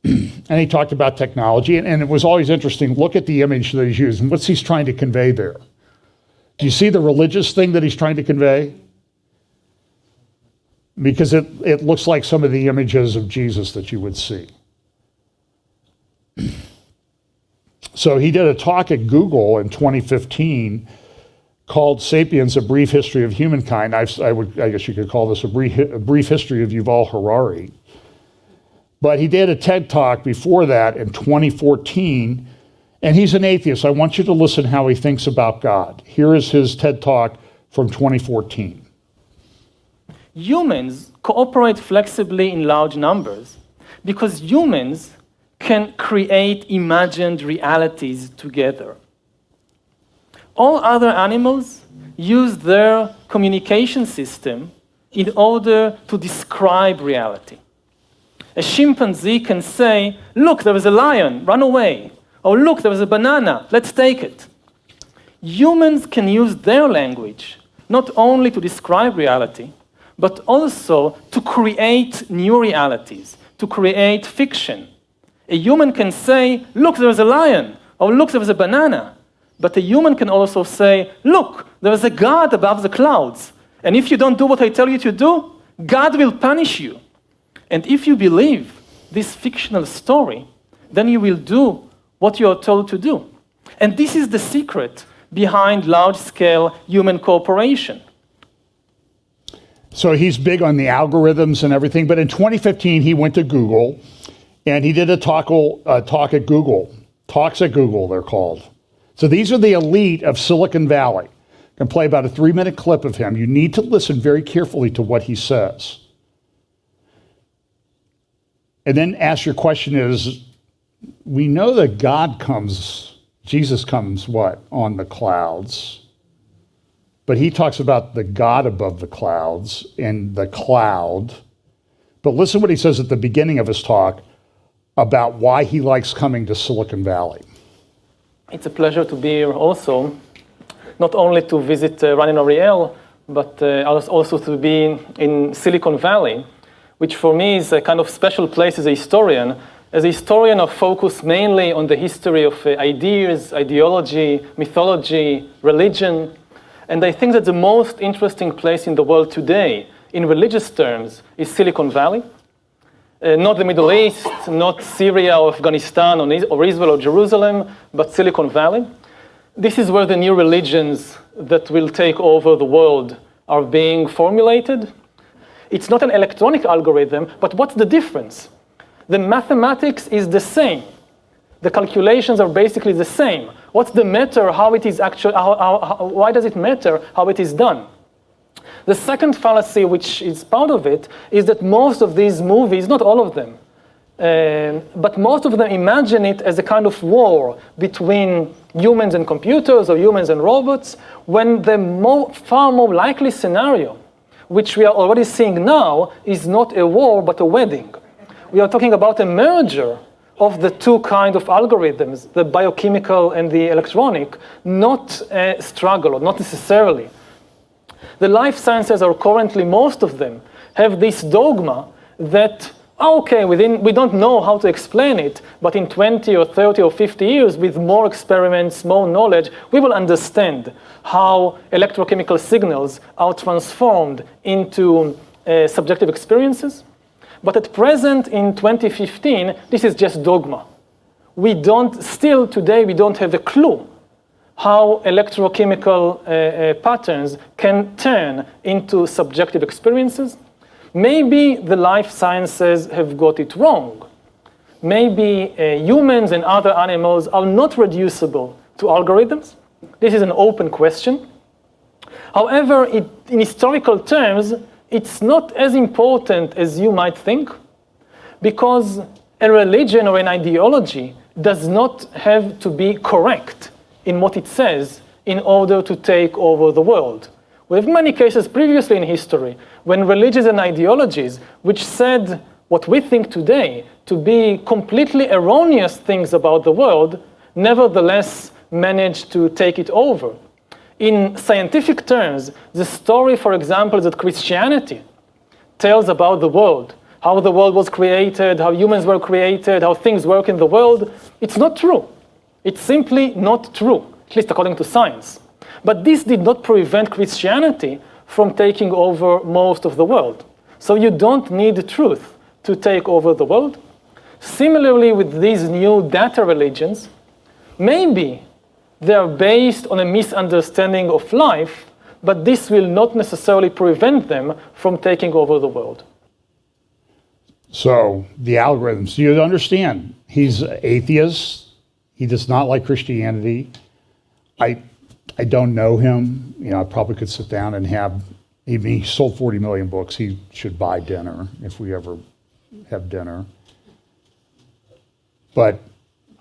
And he talked about technology, and it was always interesting, look at the image that he's using, what's he's trying to convey there? Do you see the religious thing that he's trying to convey? Because it looks like some of the images of Jesus that you would see. So he did a talk at Google in 2015 called Sapiens, A Brief History of Humankind. I guess you could call this a brief history of Yuval Harari. But he did a TED Talk before that in 2014, and he's an atheist. I want you to listen how he thinks about God. Here is his TED Talk from 2014. Humans cooperate flexibly in large numbers because humans can create imagined realities together. All other animals use their communication system in order to describe reality. A chimpanzee can say, look, there is a lion, run away. Or look, there is a banana, let's take it. Humans can use their language not only to describe reality, but also to create new realities, to create fiction. A human can say, look, there is a lion, or look, there is a banana. But a human can also say, look, there is a God above the clouds. And if you don't do what I tell you to do, God will punish you. And if you believe this fictional story, then you will do what you are told to do. And this is the secret behind large-scale human cooperation. So he's big on the algorithms and everything, but in 2015 he went to Google and he did a talk at Google. Talks at Google, they're called. So these are the elite of Silicon Valley. I can play about a 3-minute clip of him. You need to listen very carefully to what he says. And then ask your question is, we know that Jesus comes what? On the clouds. But he talks about the God above the clouds and the cloud. But listen what he says at the beginning of his talk about why he likes coming to Silicon Valley. It's a pleasure to be here also, not only to visit Ran and Ariel, but also to be in Silicon Valley, which for me is a kind of special place as a historian. As a historian, I focus mainly on the history of ideas, ideology, mythology, religion. And I think that the most interesting place in the world today, in religious terms, is Silicon Valley. Not the Middle East, not Syria or Afghanistan or Israel or Jerusalem, but Silicon Valley. This is where the new religions that will take over the world are being formulated. It's not an electronic algorithm, but what's the difference? The mathematics is the same. The calculations are basically the same. What's the matter how it is actually, why does it matter how it is done? The second fallacy, which is part of it, is that most of these movies, not all of them, but most of them imagine it as a kind of war between humans and computers or humans and robots, when the far more likely scenario, which we are already seeing now, is not a war but a wedding. We are talking about a merger of the two kinds of algorithms, the biochemical and the electronic, not a struggle, or not necessarily. The life sciences are currently, most of them, have this dogma that, okay, we don't know how to explain it, but in 20 or 30 or 50 years, with more experiments, more knowledge, we will understand how electrochemical signals are transformed into subjective experiences. But at present, in 2015, this is just dogma. Still today, we don't have a clue how electrochemical patterns can turn into subjective experiences. Maybe the life sciences have got it wrong. Maybe humans and other animals are not reducible to algorithms. This is an open question. However, in historical terms, it's not as important as you might think. Because a religion or an ideology does not have to be correct in what it says in order to take over the world. We have many cases previously in history when religions and ideologies, which said what we think today to be completely erroneous things about the world, nevertheless managed to take it over. In scientific terms, the story, for example, that Christianity tells about the world, how the world was created, how humans were created, how things work in the world, it's not true. It's simply not true, at least according to science. But this did not prevent Christianity from taking over most of the world. So you don't need the truth to take over the world. Similarly, with these new data religions, maybe they are based on a misunderstanding of life, but this will not necessarily prevent them from taking over the world. So the algorithms, you understand, he's atheist. He does not like Christianity. I don't know him. You know, I probably could sit down and have, even he sold 40 million books. He should buy dinner if we ever have dinner. But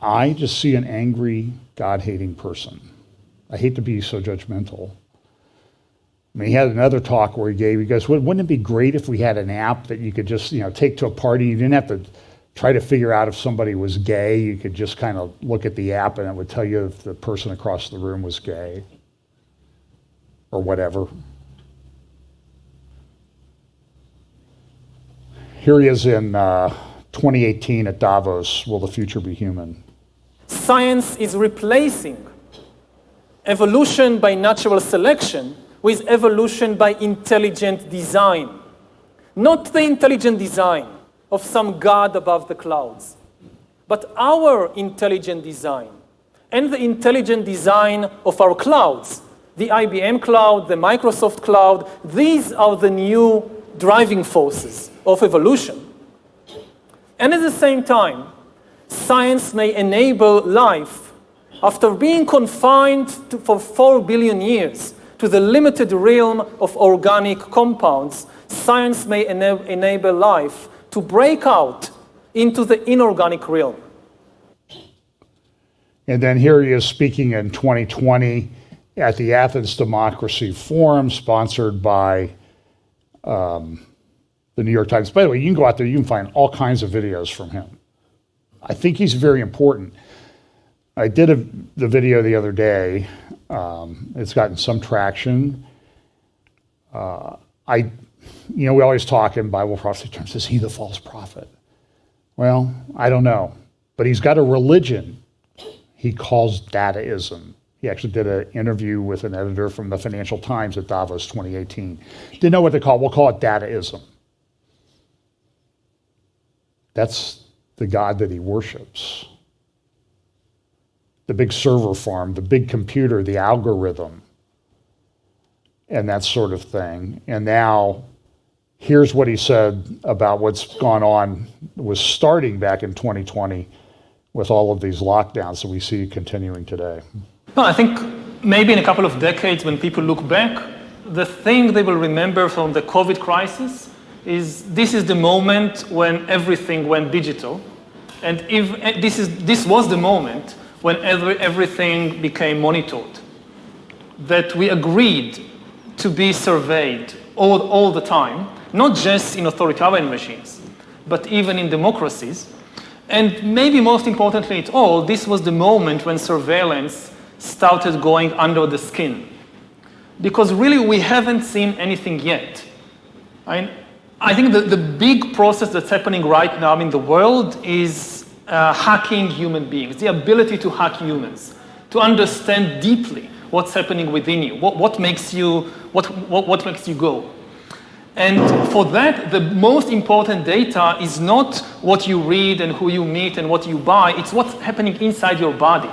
I just see an angry, God-hating person. I hate to be so judgmental. I mean, he had another talk where he goes, wouldn't it be great if we had an app that you could just, take to a party? You didn't have to try to figure out if somebody was gay. You could just kind of look at the app and it would tell you if the person across the room was gay or whatever. Here he is in 2018 at Davos, Will the Future Be Human? Science is replacing evolution by natural selection with evolution by intelligent design. Not the intelligent design of some god above the clouds, but our intelligent design and the intelligent design of our clouds, the IBM cloud, the Microsoft cloud. These are the new driving forces of evolution. And at the same time, science may enable life after being confined for 4 billion years to the limited realm of organic compounds. Science may enable life to break out into the inorganic realm. And then here he is speaking in 2020 at the Athens Democracy Forum, sponsored by the New York Times. By the way, you can go out there, you can find all kinds of videos from him. I think he's very important. I did the video the other day. It's gotten some traction. We always talk in Bible prophecy terms, is he the false prophet? Well, I don't know. But he's got a religion he calls dataism. He actually did an interview with an editor from the Financial Times at Davos 2018. Didn't know what to call it. We'll call it dataism. That's the God that he worships. The big server farm, the big computer, the algorithm, and that sort of thing. And now, here's what he said about what's gone on, was starting back in 2020 with all of these lockdowns that we see continuing today. No, I think maybe in a couple of decades when people look back, the thing they will remember from the COVID crisis is this is the moment when everything went digital. And if this was the moment when everything became monitored, that we agreed to be surveyed all the time, not just in authoritarian regimes, but even in democracies. And maybe most importantly at all, this was the moment when surveillance started going under the skin. Because really we haven't seen anything yet. I think the big process that's happening right now in the world is hacking human beings, the ability to hack humans, to understand deeply what's happening within you, what makes you go. And for that, the most important data is not what you read and who you meet and what you buy, it's what's happening inside your body.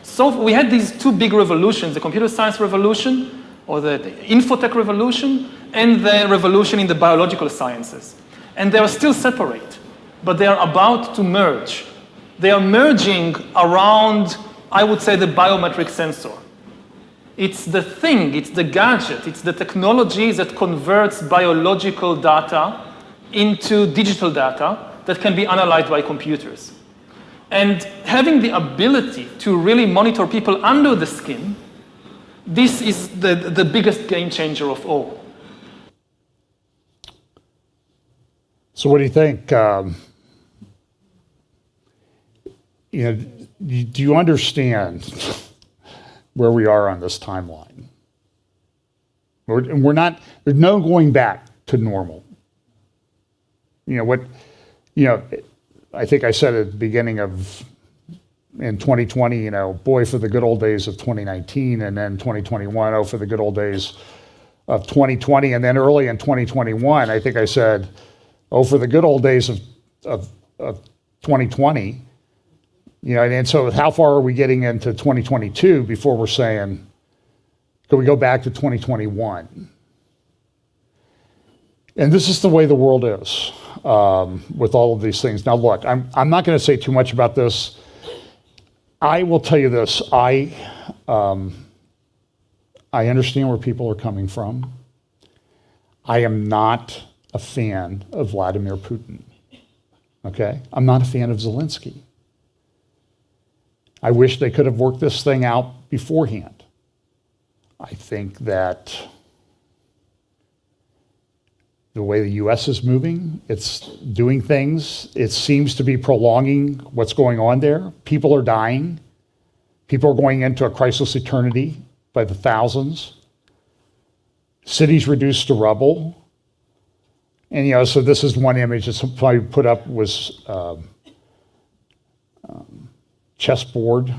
So we had these two big revolutions, the computer science revolution, or the infotech revolution, and the revolution in the biological sciences. And they are still separate, but they are about to merge. They are merging around, I would say, the biometric sensor. It's the thing, it's the gadget, it's the technology that converts biological data into digital data that can be analyzed by computers. And having the ability to really monitor people under the skin, this is the biggest game changer of all. So what do you think? Do you understand where we are on this timeline? There's no going back to normal. I think I said at the beginning in 2020, boy, for the good old days of 2019, and then 2021, oh, for the good old days of 2020, and then early in 2021, I think I said, oh, for the good old days of 2020, and so how far are we getting into 2022 before we're saying, can we go back to 2021? And this is the way the world is with all of these things. Now, look, I'm not going to say too much about this. I will tell you this. I understand where people are coming from. I am not a fan of Vladimir Putin. Okay? I'm not a fan of Zelensky. I wish they could have worked this thing out beforehand. I think that the way the U.S. is moving, it's doing things, it seems to be prolonging what's going on there. People are dying. People are going into a crisis eternity by the thousands. Cities reduced to rubble. And, so this is one image that somebody put up was chessboard.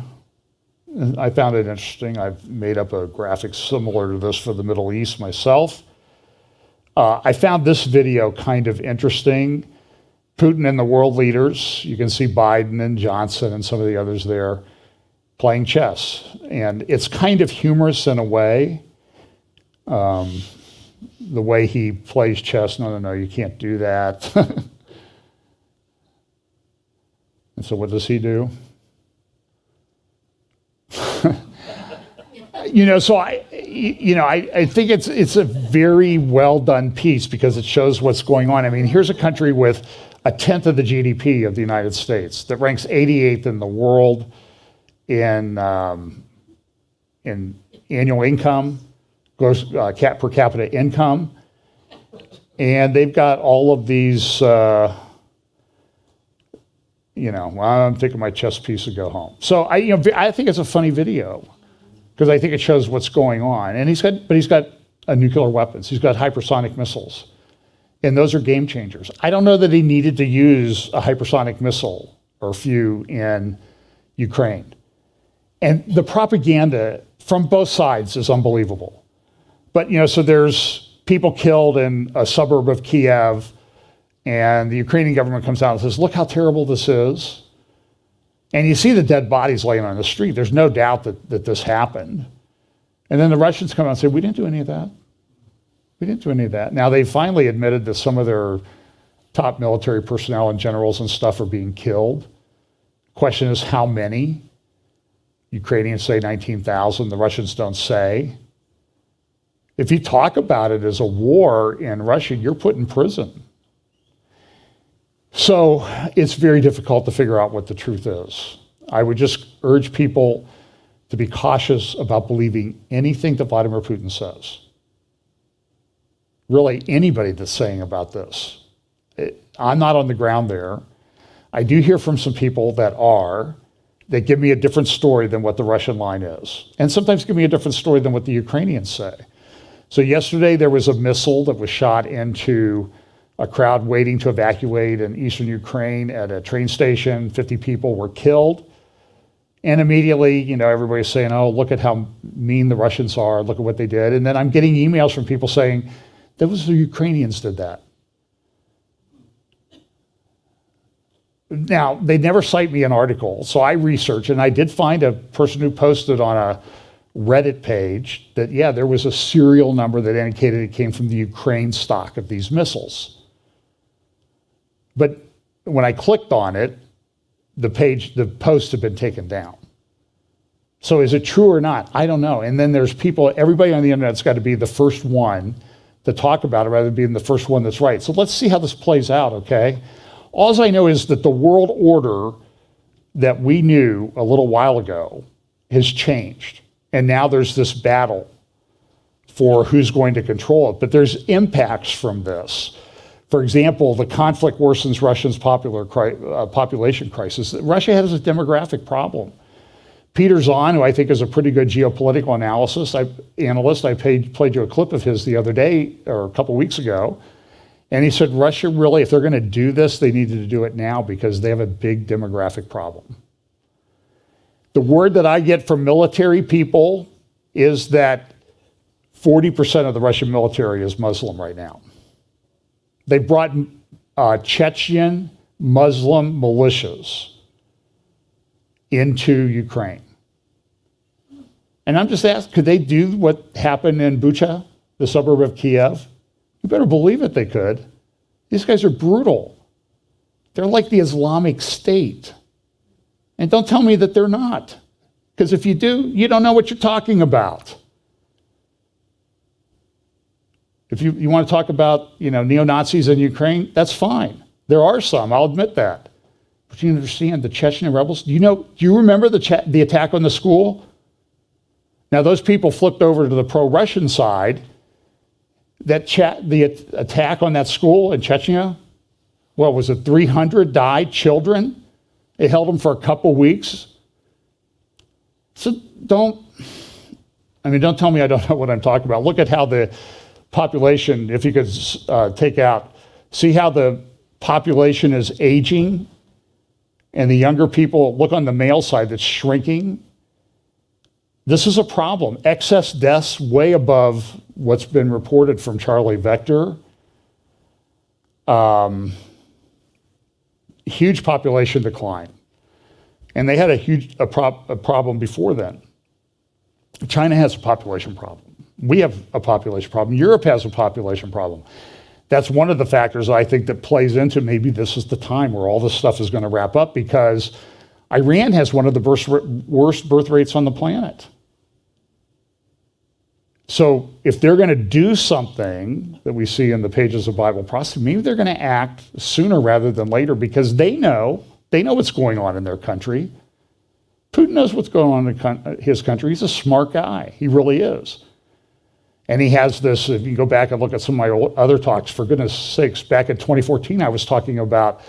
And I found it interesting. I've made up a graphic similar to this for the Middle East myself. I found this video kind of interesting. Putin and the world leaders, you can see Biden and Johnson and some of the others there playing chess. And it's kind of humorous in a way, the way he plays chess. No, you can't do that. And so what does he do? So I think it's a very well done piece because it shows what's going on. I mean, here's a country with a tenth of the GDP of the United States that ranks 88th in the world in annual income, gross per capita income, and they've got all of these. I'm taking my chess piece to go home. So I think it's a funny video. Because I think it shows what's going on. And he's got nuclear weapons. He's got hypersonic missiles. And those are game changers. I don't know that he needed to use a hypersonic missile or a few in Ukraine. And the propaganda from both sides is unbelievable. But, so there's people killed in a suburb of Kiev, and the Ukrainian government comes out and says, look how terrible this is. And you see the dead bodies laying on the street. There's no doubt that this happened. And then the Russians come out and say, we didn't do any of that. We didn't do any of that. Now, they finally admitted that some of their top military personnel and generals and stuff are being killed. Question is, how many? Ukrainians say 19,000. The Russians don't say. If you talk about it as a war in Russia, you're put in prison. So it's very difficult to figure out what the truth is. I would just urge people to be cautious about believing anything that Vladimir Putin says. Really, anybody that's saying about this. I'm not on the ground there. I do hear from some people that give me a different story than what the Russian line is. And sometimes give me a different story than what the Ukrainians say. So yesterday there was a missile that was shot into a crowd waiting to evacuate in eastern Ukraine at a train station. 50 people were killed. And immediately, everybody's saying, oh, look at how mean the Russians are. Look at what they did. And then I'm getting emails from people saying, that was the Ukrainians did that. Now, they never cite me an article. So I researched, and I did find a person who posted on a Reddit page that, there was a serial number that indicated it came from the Ukraine stock of these missiles. But when I clicked on it, the post had been taken down. So is it true or not? I don't know. And then there's everybody on the internet's got to be the first one to talk about it rather than being the first one that's right. So let's see how this plays out, okay? All I know is that the world order that we knew a little while ago has changed. And now there's this battle for who's going to control it. But there's impacts from this. For example, the conflict worsens Russia's population crisis. Russia has a demographic problem. Peter Zahn, who I think is a pretty good geopolitical analyst, I played you a clip of his the other day, or a couple weeks ago, and he said Russia really, if they're going to do this, they needed to do it now because they have a big demographic problem. The word that I get from military people is that 40% of the Russian military is Muslim right now. They brought Chechen Muslim militias into Ukraine. And I'm just asking, could they do what happened in Bucha, the suburb of Kiev? You better believe it, they could. These guys are brutal. They're like the Islamic State. And don't tell me that they're not. Because if you do, you don't know what you're talking about. If you want to talk about, neo-Nazis in Ukraine, that's fine. There are some, I'll admit that. But you understand the Chechen rebels? Do you remember the attack on the school? Now those people flipped over to the pro-Russian side. The attack on that school in Chechnya, what was it, 300 died, children? It held them for a couple weeks. So don't tell me I don't know what I'm talking about. Look at how the population, if you could see how the population is aging, and the younger people, look on the male side, that's shrinking. This is a problem. Excess deaths way above what's been reported from Charlie Vector. Huge population decline. And they had a problem before then. China has a population problem. We have a population problem. Europe has a population problem. That's one of the factors I think that plays into maybe this is the time where all this stuff is going to wrap up, because Iran has one of the worst birth rates on the planet. So if they're going to do something that we see in the pages of Bible prophecy, maybe they're going to act sooner rather than later, because they know what's going on in their country. Putin knows what's going on in his country. He's a smart guy. He really is. And he has this, if you go back and look at some of my other talks, for goodness sakes, back in 2014, I was talking about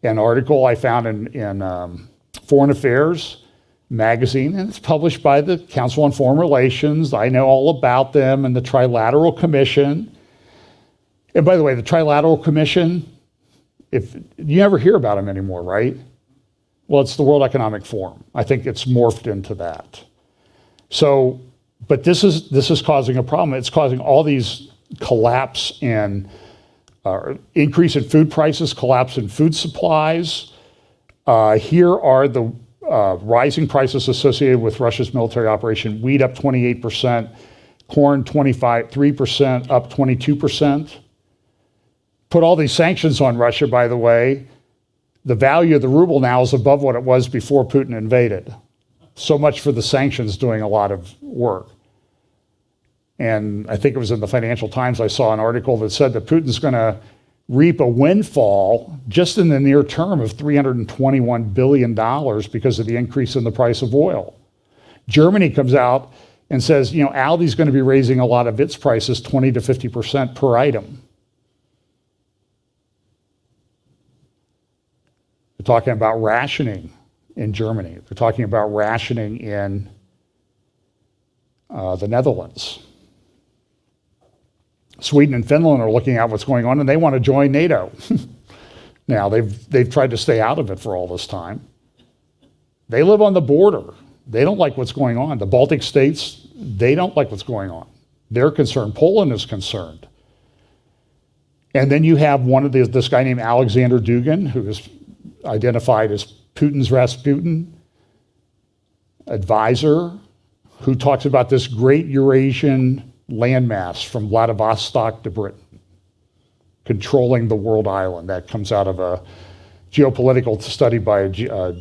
an article I found in Foreign Affairs magazine, and it's published by the Council on Foreign Relations. I know all about them and the Trilateral Commission. And by the way, the Trilateral Commission, if you never hear about them anymore, right? Well, it's the World Economic Forum. I think it's morphed into that. So, but this is causing a problem. It's causing all these collapse in increase in food prices, collapse in food supplies. Here are the rising prices associated with Russia's military operation. Wheat up 28%, corn 3%, up 22%. Put all these sanctions on Russia, by the way. The value of the ruble now is above what it was before Putin invaded. So much for the sanctions doing a lot of work. And I think it was in the Financial Times I saw an article that said that Putin's going to reap a windfall just in the near term of $321 billion because of the increase in the price of oil. Germany comes out and says, Aldi's going to be raising a lot of its prices 20 to 50% per item. They're talking about rationing in Germany. They're talking about rationing in the Netherlands. Sweden and Finland are looking at what's going on, and they want to join NATO. Now, they've tried to stay out of it for all this time. They live on the border. They don't like what's going on. The Baltic states, they don't like what's going on. They're concerned. Poland is concerned. And then you have this guy named Alexander Dugin, who is identified as Putin's Rasputin advisor, who talks about this great Eurasian landmass from Vladivostok to Britain, controlling the world island. That comes out of a geopolitical study by a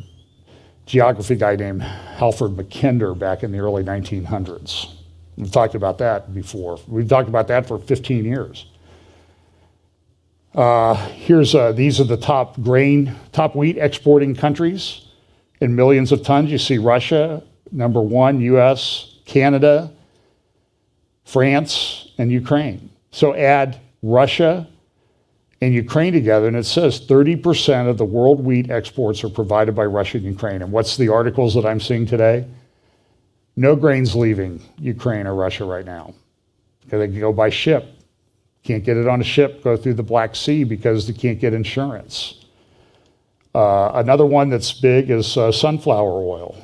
geography guy named Halford Mackinder back in the early 1900s. We've talked about that before. We've talked about that for 15 years. These are the top wheat exporting countries in millions of tons. You see Russia, number one, US, Canada, France, and Ukraine. So add Russia and Ukraine together, and it says 30% of the world wheat exports are provided by Russia and Ukraine. And what's the articles that I'm seeing today? No grains leaving Ukraine or Russia right now, because they can go by ship. Can't get it on a ship, go through the Black Sea because they can't get insurance. Another one that's big is sunflower oil.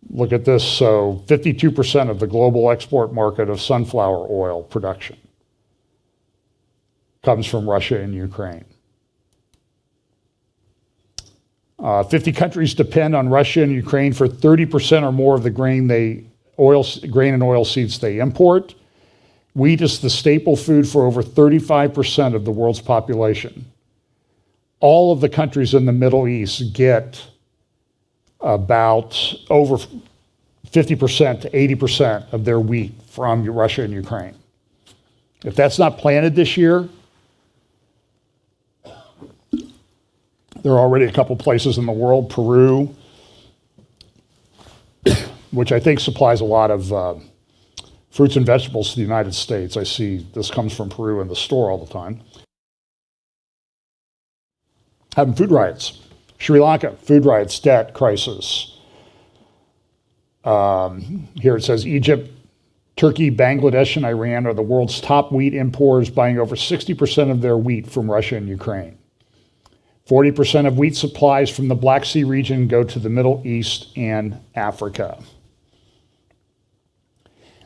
Look at this. So 52% of the global export market of sunflower oil production comes from Russia and Ukraine. 50 countries depend on Russia and Ukraine for 30% or more of the grain and oil seeds they import. Wheat is the staple food for over 35% of the world's population. All of the countries in the Middle East get about over 50% to 80% of their wheat from Russia and Ukraine. If that's not planted this year, there are already a couple places in the world, Peru, which I think supplies a lot of fruits and vegetables to the United States. I see this comes from Peru in the store all the time. Having food riots. Sri Lanka, food riots, debt crisis. Here it says Egypt, Turkey, Bangladesh, and Iran are the world's top wheat importers, buying over 60% of their wheat from Russia and Ukraine. 40% of wheat supplies from the Black Sea region go to the Middle East and Africa.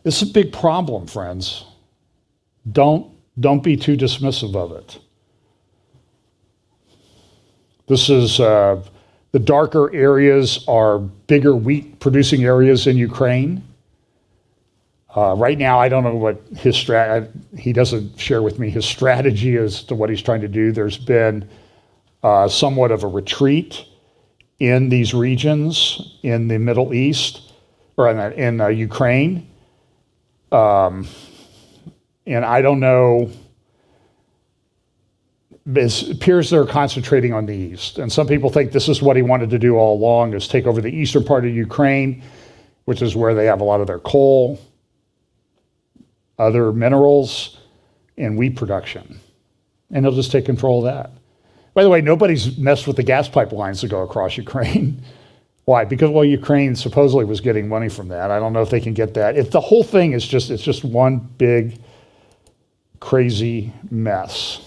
This is a big problem, friends. Don't be too dismissive of it. This is the darker areas are bigger wheat producing areas in Ukraine. Right now, I don't know what his he doesn't share with me his strategy as to what he's trying to do. There's been somewhat of a retreat in these regions in the Middle East, or in Ukraine. And I don't know, it appears they're concentrating on the east. And some people think this is what he wanted to do all along, is take over the eastern part of Ukraine, which is where they have a lot of their coal, other minerals, and wheat production. And he'll just take control of that. By the way, nobody's messed with the gas pipelines that go across Ukraine. Why? Because, well, Ukraine supposedly was getting money from that. I don't know if they can get that. If the whole thing is it's just one big, crazy mess.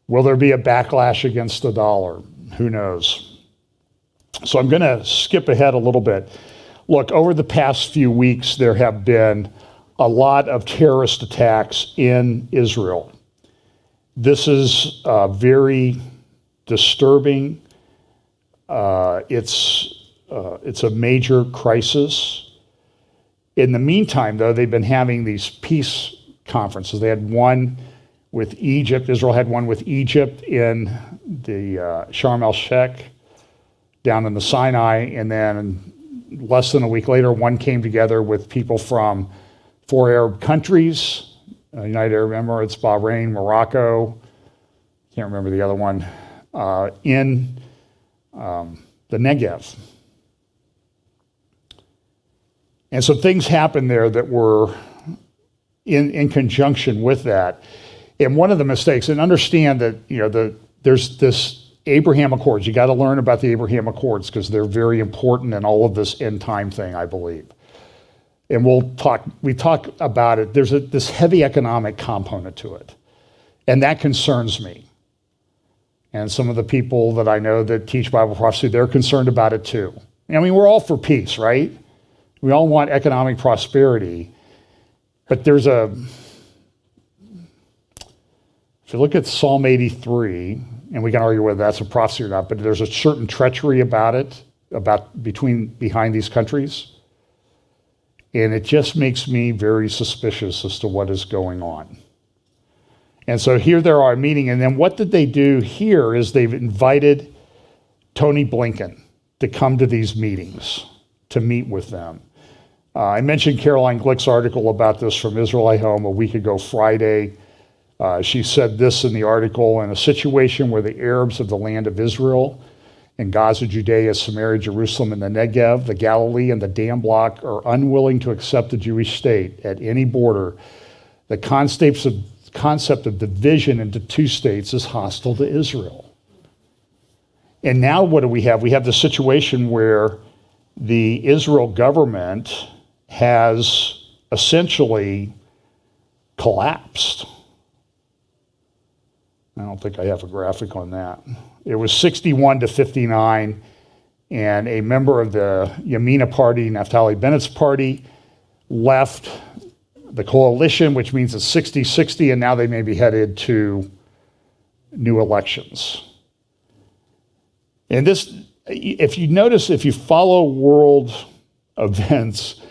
Will there be a backlash against the dollar? Who knows? So I'm going to skip ahead a little bit. Look, over the past few weeks, there have been a lot of terrorist attacks in Israel. This is very disturbing. It's a major crisis. In the meantime, though, they've been having these peace conferences. They had one with Egypt. Israel had one with Egypt in the Sharm el-Sheikh down in the Sinai, and then less than a week later, one came together with people from 4 Arab countries, United Arab Emirates, Bahrain, Morocco, can't remember the other one, in the Negev. And so things happened there that were in conjunction with that. And one of the mistakes, and understand that there's this Abraham Accords. You got to learn about the Abraham Accords because they're very important in all of this end time thing, I believe. And we talk about it. There's this heavy economic component to it. And that concerns me. And some of the people that I know that teach Bible prophecy, they're concerned about it too. I mean, we're all for peace, right? We all want economic prosperity. But if you look at Psalm 83, and we can argue whether that's a prophecy or not, but there's a certain treachery about it, behind these countries. And it just makes me very suspicious as to what is going on. And so here they are meeting, and then what did they do here is they've invited Tony Blinken to come to these meetings, to meet with them. I mentioned Caroline Glick's article about this from Israel Home a week ago Friday. She said this in the article: in a situation where the Arabs of the land of Israel, in Gaza, Judea, Samaria, Jerusalem, and the Negev, the Galilee, and the Dam Block are unwilling to accept the Jewish state at any border, the concept of division into two states is hostile to Israel. And now what do we have? We have the situation where the Israel government has essentially collapsed. I don't think I have a graphic on that. It was 61-59, and a member of the Yamina party, Naftali Bennett's party, left the coalition, which means it's 60-60, and now they may be headed to new elections. And this, if you notice, if you follow world events,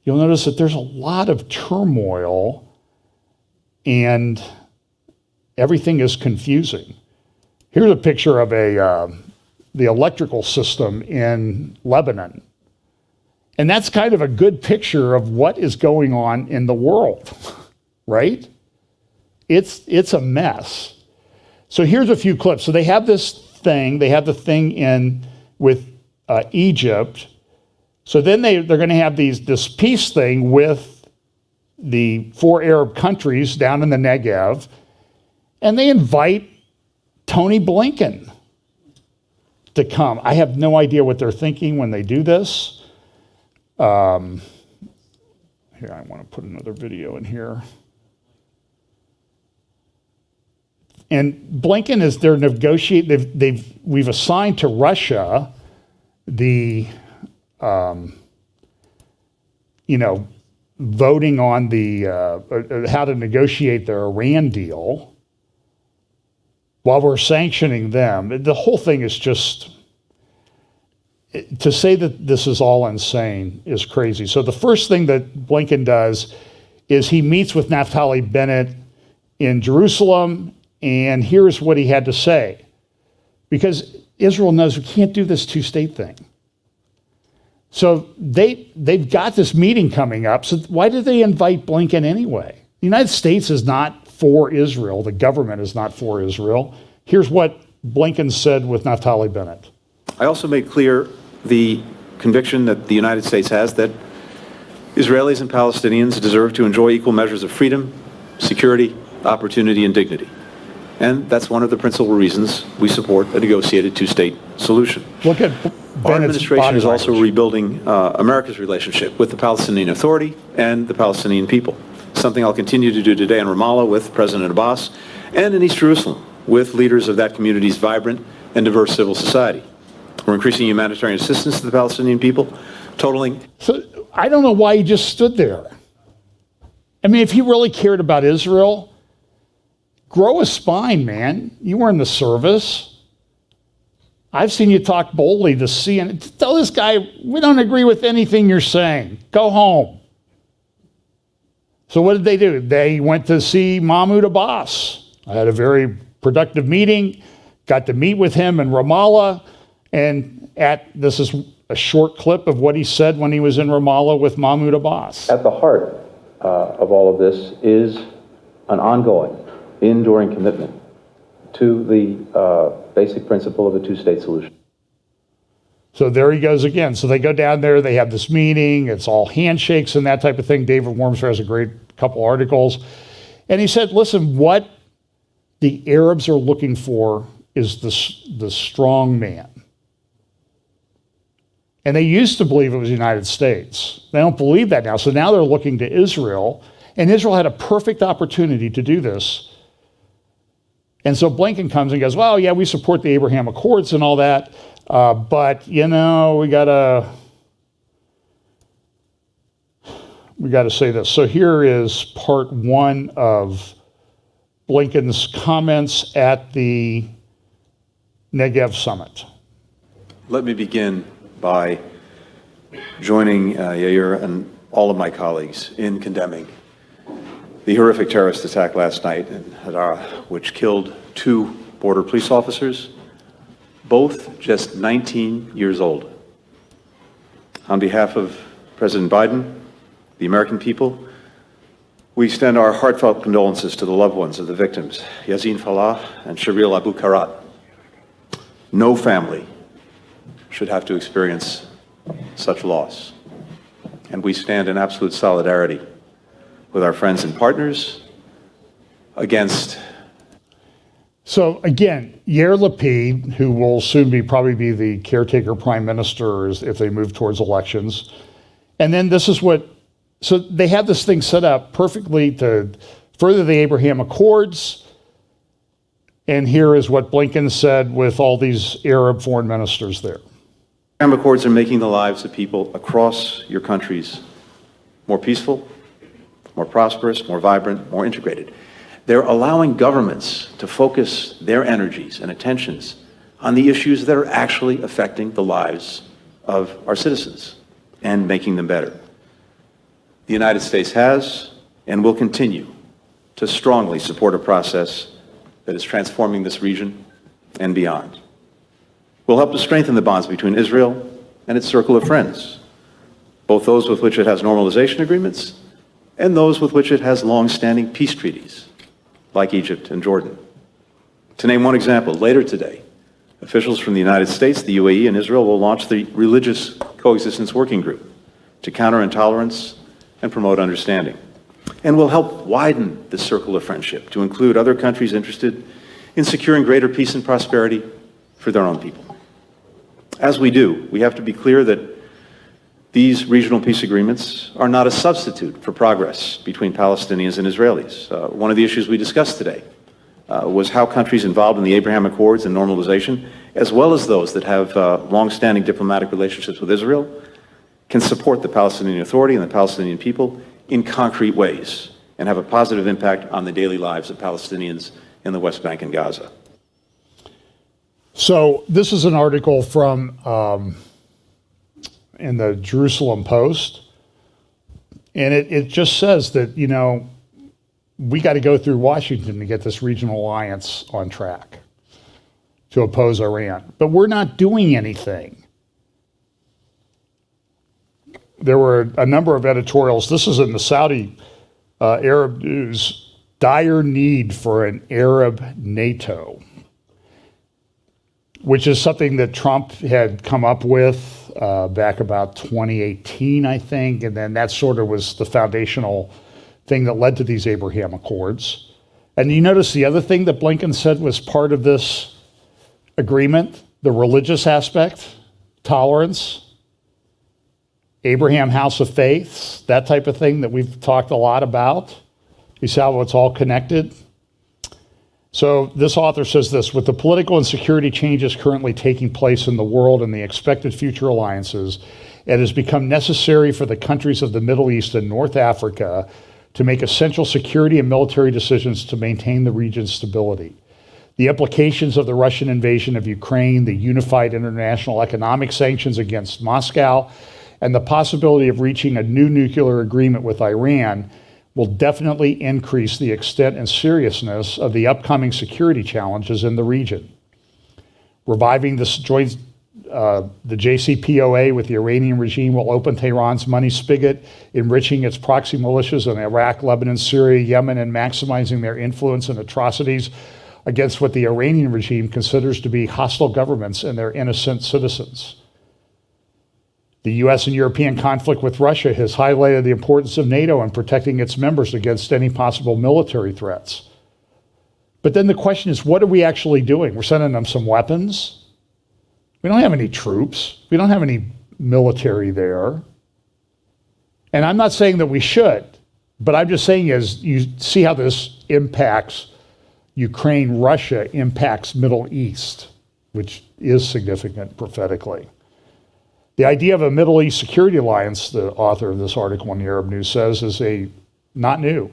you'll notice that there's a lot of turmoil and everything is confusing. Here's a picture of the electrical system in Lebanon. And that's kind of a good picture of what is going on in the world, right? It's a mess. So here's a few clips. So they have this thing, they have the thing in with Egypt. So then they're going to have this peace thing with the 4 Arab countries down in the Negev, and they invite Tony Blinken to come. I have no idea what they're thinking when they do this. Here, I want to put another video in here. And Blinken is they're negotiating. We've assigned to Russia the, voting on the how to negotiate the Iran deal, while we're sanctioning them. The whole thing is just, to say that this is all insane is crazy. So the first thing that Blinken does is he meets with Naftali Bennett in Jerusalem, and here's what he had to say. Because Israel knows we can't do this two-state thing. So they've got this meeting coming up, so why did they invite Blinken anyway? The United States is not for Israel. The government is not for Israel. Here's what Blinken said with Naftali Bennett. I also made clear the conviction that the United States has that Israelis and Palestinians deserve to enjoy equal measures of freedom, security, opportunity, and dignity. And that's one of the principal reasons we support a negotiated two-state solution. Look at Our administration is also rebuilding America's relationship with the Palestinian Authority and the Palestinian people, something I'll continue to do today in Ramallah with President Abbas and in East Jerusalem with leaders of that community's vibrant and diverse civil society. We're increasing humanitarian assistance to the Palestinian people, totaling... So I don't know why he just stood there. I mean, if he really cared about Israel, grow a spine, man. You were in the service. I've seen you talk boldly to CNN. Tell this guy, we don't agree with anything you're saying. Go home. So what did they do? They went to see Mahmoud Abbas. I had a very productive meeting, got to meet with him in Ramallah, and this is a short clip of what he said when he was in Ramallah with Mahmoud Abbas. At the heart of all of this is an ongoing, enduring commitment to the basic principle of a two-state solution. So there he goes again. So they go down there, they have this meeting, it's all handshakes and that type of thing. David Wormser has a great couple articles. And he said, listen, what the Arabs are looking for is the strong man. And they used to believe it was the United States. They don't believe that now. So now they're looking to Israel. And Israel had a perfect opportunity to do this. And so Blinken comes and goes, well, yeah, we support the Abraham Accords and all that. But, we got to say this. So here is part one of Blinken's comments at the Negev Summit. Let me begin by joining Yair and all of my colleagues in condemning the horrific terrorist attack last night in Hadara, which killed 2 border police officers, both just 19 years old. On behalf of President Biden, the American people, we extend our heartfelt condolences to the loved ones of the victims, Yazin Falah and Sharil Abu Karat. No family should have to experience such loss. And we stand in absolute solidarity with our friends and partners against. So again, Yair Lapid, who will soon probably be the caretaker prime minister if they move towards elections. And then this is so they have this thing set up perfectly to further the Abraham Accords. And here is what Blinken said with all these Arab foreign ministers there. Abraham Accords are making the lives of people across your countries more peaceful, more prosperous, more vibrant, more integrated. They're allowing governments to focus their energies and attentions on the issues that are actually affecting the lives of our citizens and making them better. The United States has and will continue to strongly support a process that is transforming this region and beyond. We'll help to strengthen the bonds between Israel and its circle of friends, both those with which it has normalization agreements and those with which it has long-standing peace treaties, like Egypt and Jordan. To name one example, later today, officials from the United States, the UAE, and Israel will launch the Religious Coexistence Working Group to counter intolerance and promote understanding. And will help widen this circle of friendship to include other countries interested in securing greater peace and prosperity for their own people. As we do, we have to be clear that these regional peace agreements are not a substitute for progress between Palestinians and Israelis. One of the issues we discussed today was how countries involved in the Abraham Accords and normalization, as well as those that have long-standing diplomatic relationships with Israel, can support the Palestinian Authority and the Palestinian people in concrete ways and have a positive impact on the daily lives of Palestinians in the West Bank and Gaza. So this is an article from in the Jerusalem Post, and it just says that, you know, we got to go through Washington to get this regional alliance on track to oppose Iran. But we're not doing anything. There were a number of editorials. This is in the Saudi Arab News. Dire need for an Arab NATO, which is something that Trump had come up with back about 2018, I think. And then that sort of was the foundational thing that led to these Abraham Accords. And you notice the other thing that Blinken said was part of this agreement, the religious aspect, tolerance, Abraham House of Faiths, that type of thing that we've talked a lot about. You see how it's all connected? So this author says this: with the political and security changes currently taking place in the world and the expected future alliances, it has become necessary for the countries of the Middle East and North Africa to make essential security and military decisions to maintain the region's stability. The implications of the Russian invasion of Ukraine, the unified international economic sanctions against Moscow, and the possibility of reaching a new nuclear agreement with Iran will definitely increase the extent and seriousness of the upcoming security challenges in the region. Reviving the JCPOA with the Iranian regime will open Tehran's money spigot, enriching its proxy militias in Iraq, Lebanon, Syria, Yemen, and maximizing their influence and atrocities against what the Iranian regime considers to be hostile governments and their innocent citizens. The U.S. and European conflict with Russia has highlighted the importance of NATO and protecting its members against any possible military threats. But then the question is, what are we actually doing? We're sending them some weapons. We don't have any troops. We don't have any military there. And I'm not saying that we should, but I'm just saying is you see how this impacts Ukraine, Russia impacts Middle East, which is significant prophetically. The idea of a Middle East security alliance, the author of this article in the Arab News says, is not new.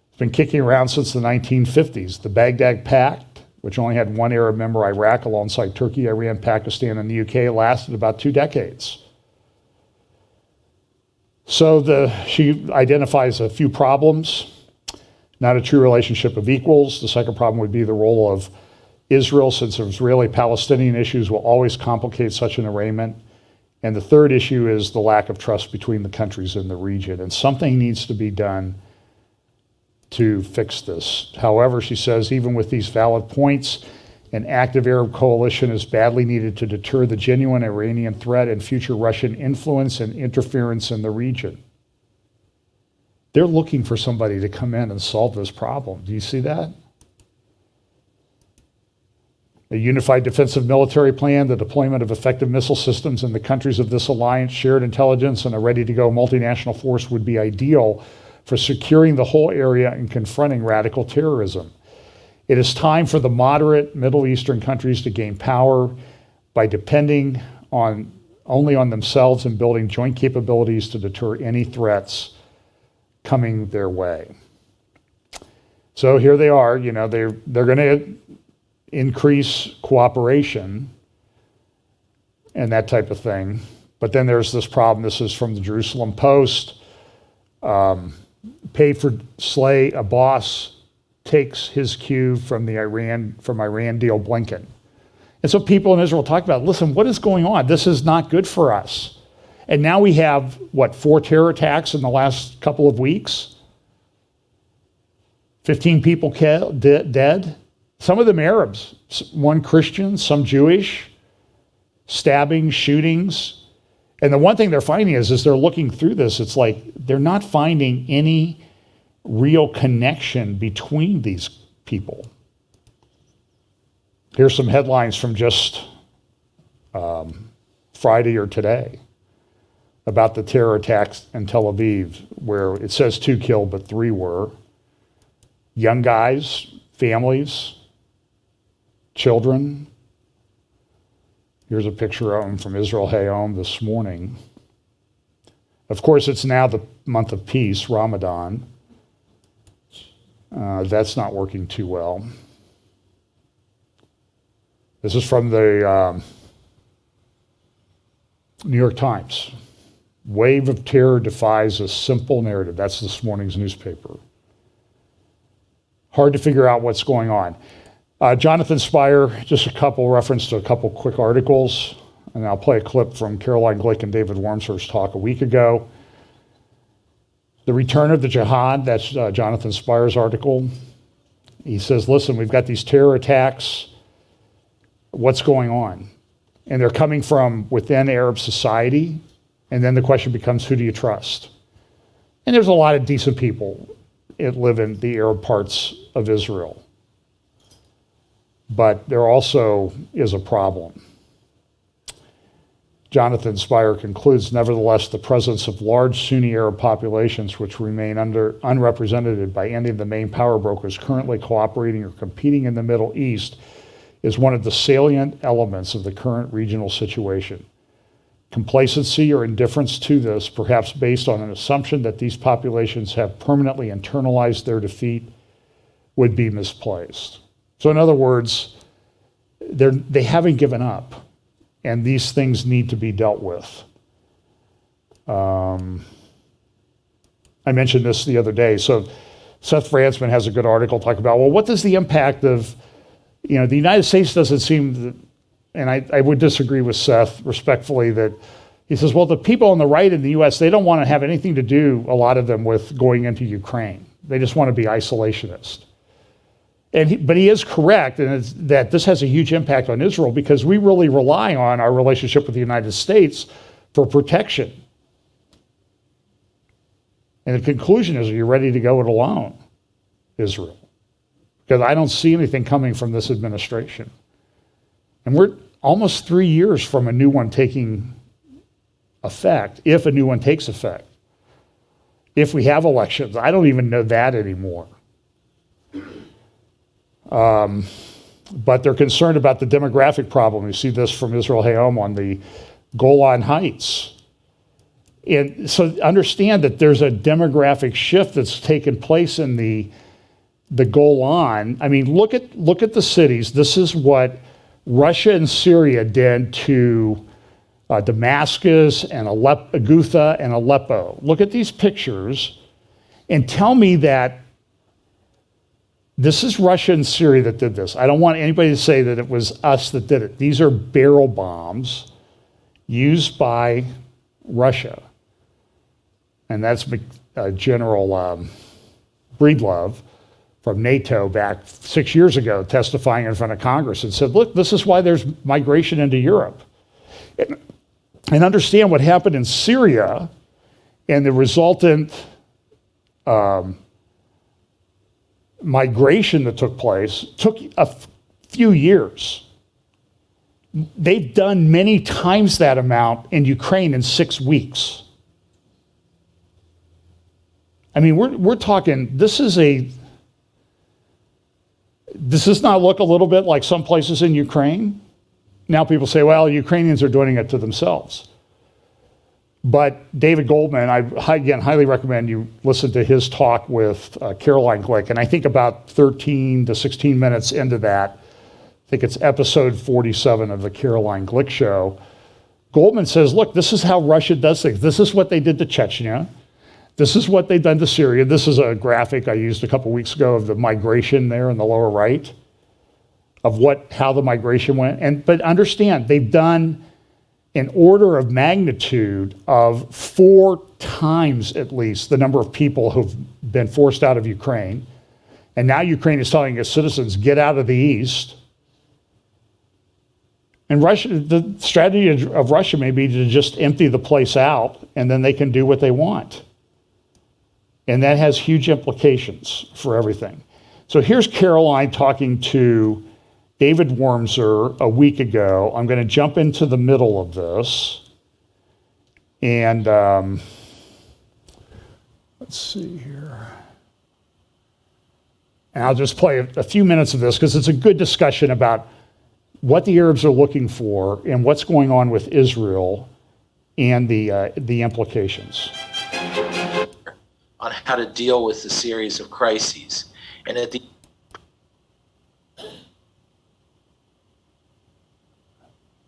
It's been kicking around since the 1950s. The Baghdad Pact, which only had one Arab member, Iraq, alongside Turkey, Iran, Pakistan, and the UK, lasted about 2 decades. So she identifies a few problems. Not a true relationship of equals. The second problem would be the role of Israel, since Israeli-Palestinian issues will always complicate such an arrangement. And the third issue is the lack of trust between the countries in the region. And something needs to be done to fix this. However, she says, even with these valid points, an active Arab coalition is badly needed to deter the genuine Iranian threat and future Russian influence and interference in the region. They're looking for somebody to come in and solve this problem. Do you see that? A unified defensive military plan, the deployment of effective missile systems in the countries of this alliance, shared intelligence, and a ready-to-go multinational force would be ideal for securing the whole area and confronting radical terrorism. It is time for the moderate Middle Eastern countries to gain power by depending only on themselves and building joint capabilities to deter any threats coming their way. So here they are, they're going to increase cooperation and that type of thing. But then there's this problem. This is from the Jerusalem Post. Pay for slay a boss takes his cue from Iran deal Blinken. And so people in Israel talk about, listen, what is going on? This is not good for us. And now we have, 4 terror attacks in the last couple of weeks? 15 people dead? Some of them Arabs, one Christian, some Jewish, stabbings, shootings. And the one thing they're finding is they're looking through this, it's like they're not finding any real connection between these people. Here's some headlines from just Friday or today about the terror attacks in Tel Aviv, where it says 2 killed, but 3 were. Young guys, families, children. Here's a picture of them from Israel Hayom this morning. Of course, it's now the month of peace, Ramadan. That's not working too well. This is from the New York Times. Wave of terror defies a simple narrative. That's this morning's newspaper. Hard to figure out what's going on. Jonathan Spire, just reference to a couple quick articles, and I'll play a clip from Caroline Glick and David Wormser's talk a week ago. The return of the jihad, that's Jonathan Spire's article. He says, listen, we've got these terror attacks. What's going on? And they're coming from within Arab society. And then the question becomes, who do you trust? And there's a lot of decent people that live in the Arab parts of Israel. But there also is a problem. Jonathan Spire concludes, nevertheless, the presence of large Sunni Arab populations which remain unrepresented by any of the main power brokers currently cooperating or competing in the Middle East is one of the salient elements of the current regional situation. Complacency or indifference to this, perhaps based on an assumption that these populations have permanently internalized their defeat, would be misplaced. So in other words, they haven't given up, and these things need to be dealt with. I mentioned this the other day. So Seth Franzman has a good article talking about, well, what does the impact of, the United States doesn't seem, and I would disagree with Seth respectfully, that he says, well, the people on the right in the U.S., they don't want to have anything to do, a lot of them, with going into Ukraine. They just want to be isolationist. But he is correct in that this has a huge impact on Israel because we really rely on our relationship with the United States for protection. And the conclusion is, are you ready to go it alone, Israel? Because I don't see anything coming from this administration. And we're almost 3 years from a new one taking effect, if a new one takes effect. If we have elections, I don't even know that anymore. But they're concerned about the demographic problem. You see this from Israel Hayom on the Golan Heights. And so understand that there's a demographic shift that's taken place in the Golan. I mean, look at the cities. This is what Russia and Syria did to Damascus and Ghouta and Aleppo. Look at these pictures and tell me that this is Russia and Syria that did this. I don't want anybody to say that it was us that did it. These are barrel bombs used by Russia, and that's General Breedlove from NATO back 6 years ago testifying in front of Congress and said, look, this is why there's migration into Europe. And understand what happened in Syria and the resultant migration that took place took a few years. They've done many times that amount in Ukraine in 6 weeks. I mean, we're talking, does this not look a little bit like some places in Ukraine? Now people say, well, Ukrainians are doing it to themselves. But David Goldman, I again highly recommend you listen to his talk with Caroline Glick. And I think about 13 to 16 minutes into that, I think it's episode 47 of the Caroline Glick show, Goldman says, look, this is how Russia does things. This is what they did to Chechnya. This is what they've done to Syria. This is a graphic I used a couple weeks ago of the migration there in the lower right, of how the migration went. But understand, they've done an order of magnitude of 4 times at least the number of people who've been forced out of Ukraine. And now Ukraine is telling its citizens, get out of the east. And the strategy of Russia may be to just empty the place out, and then they can do what they want. And that has huge implications for everything. So here's Caroline talking to David Wormser a week ago. I'm going to jump into the middle of this. And let's see here. And I'll just play a few minutes of this because it's a good discussion about what the Arabs are looking for and what's going on with Israel and the implications. On how to deal with the series of crises. And at the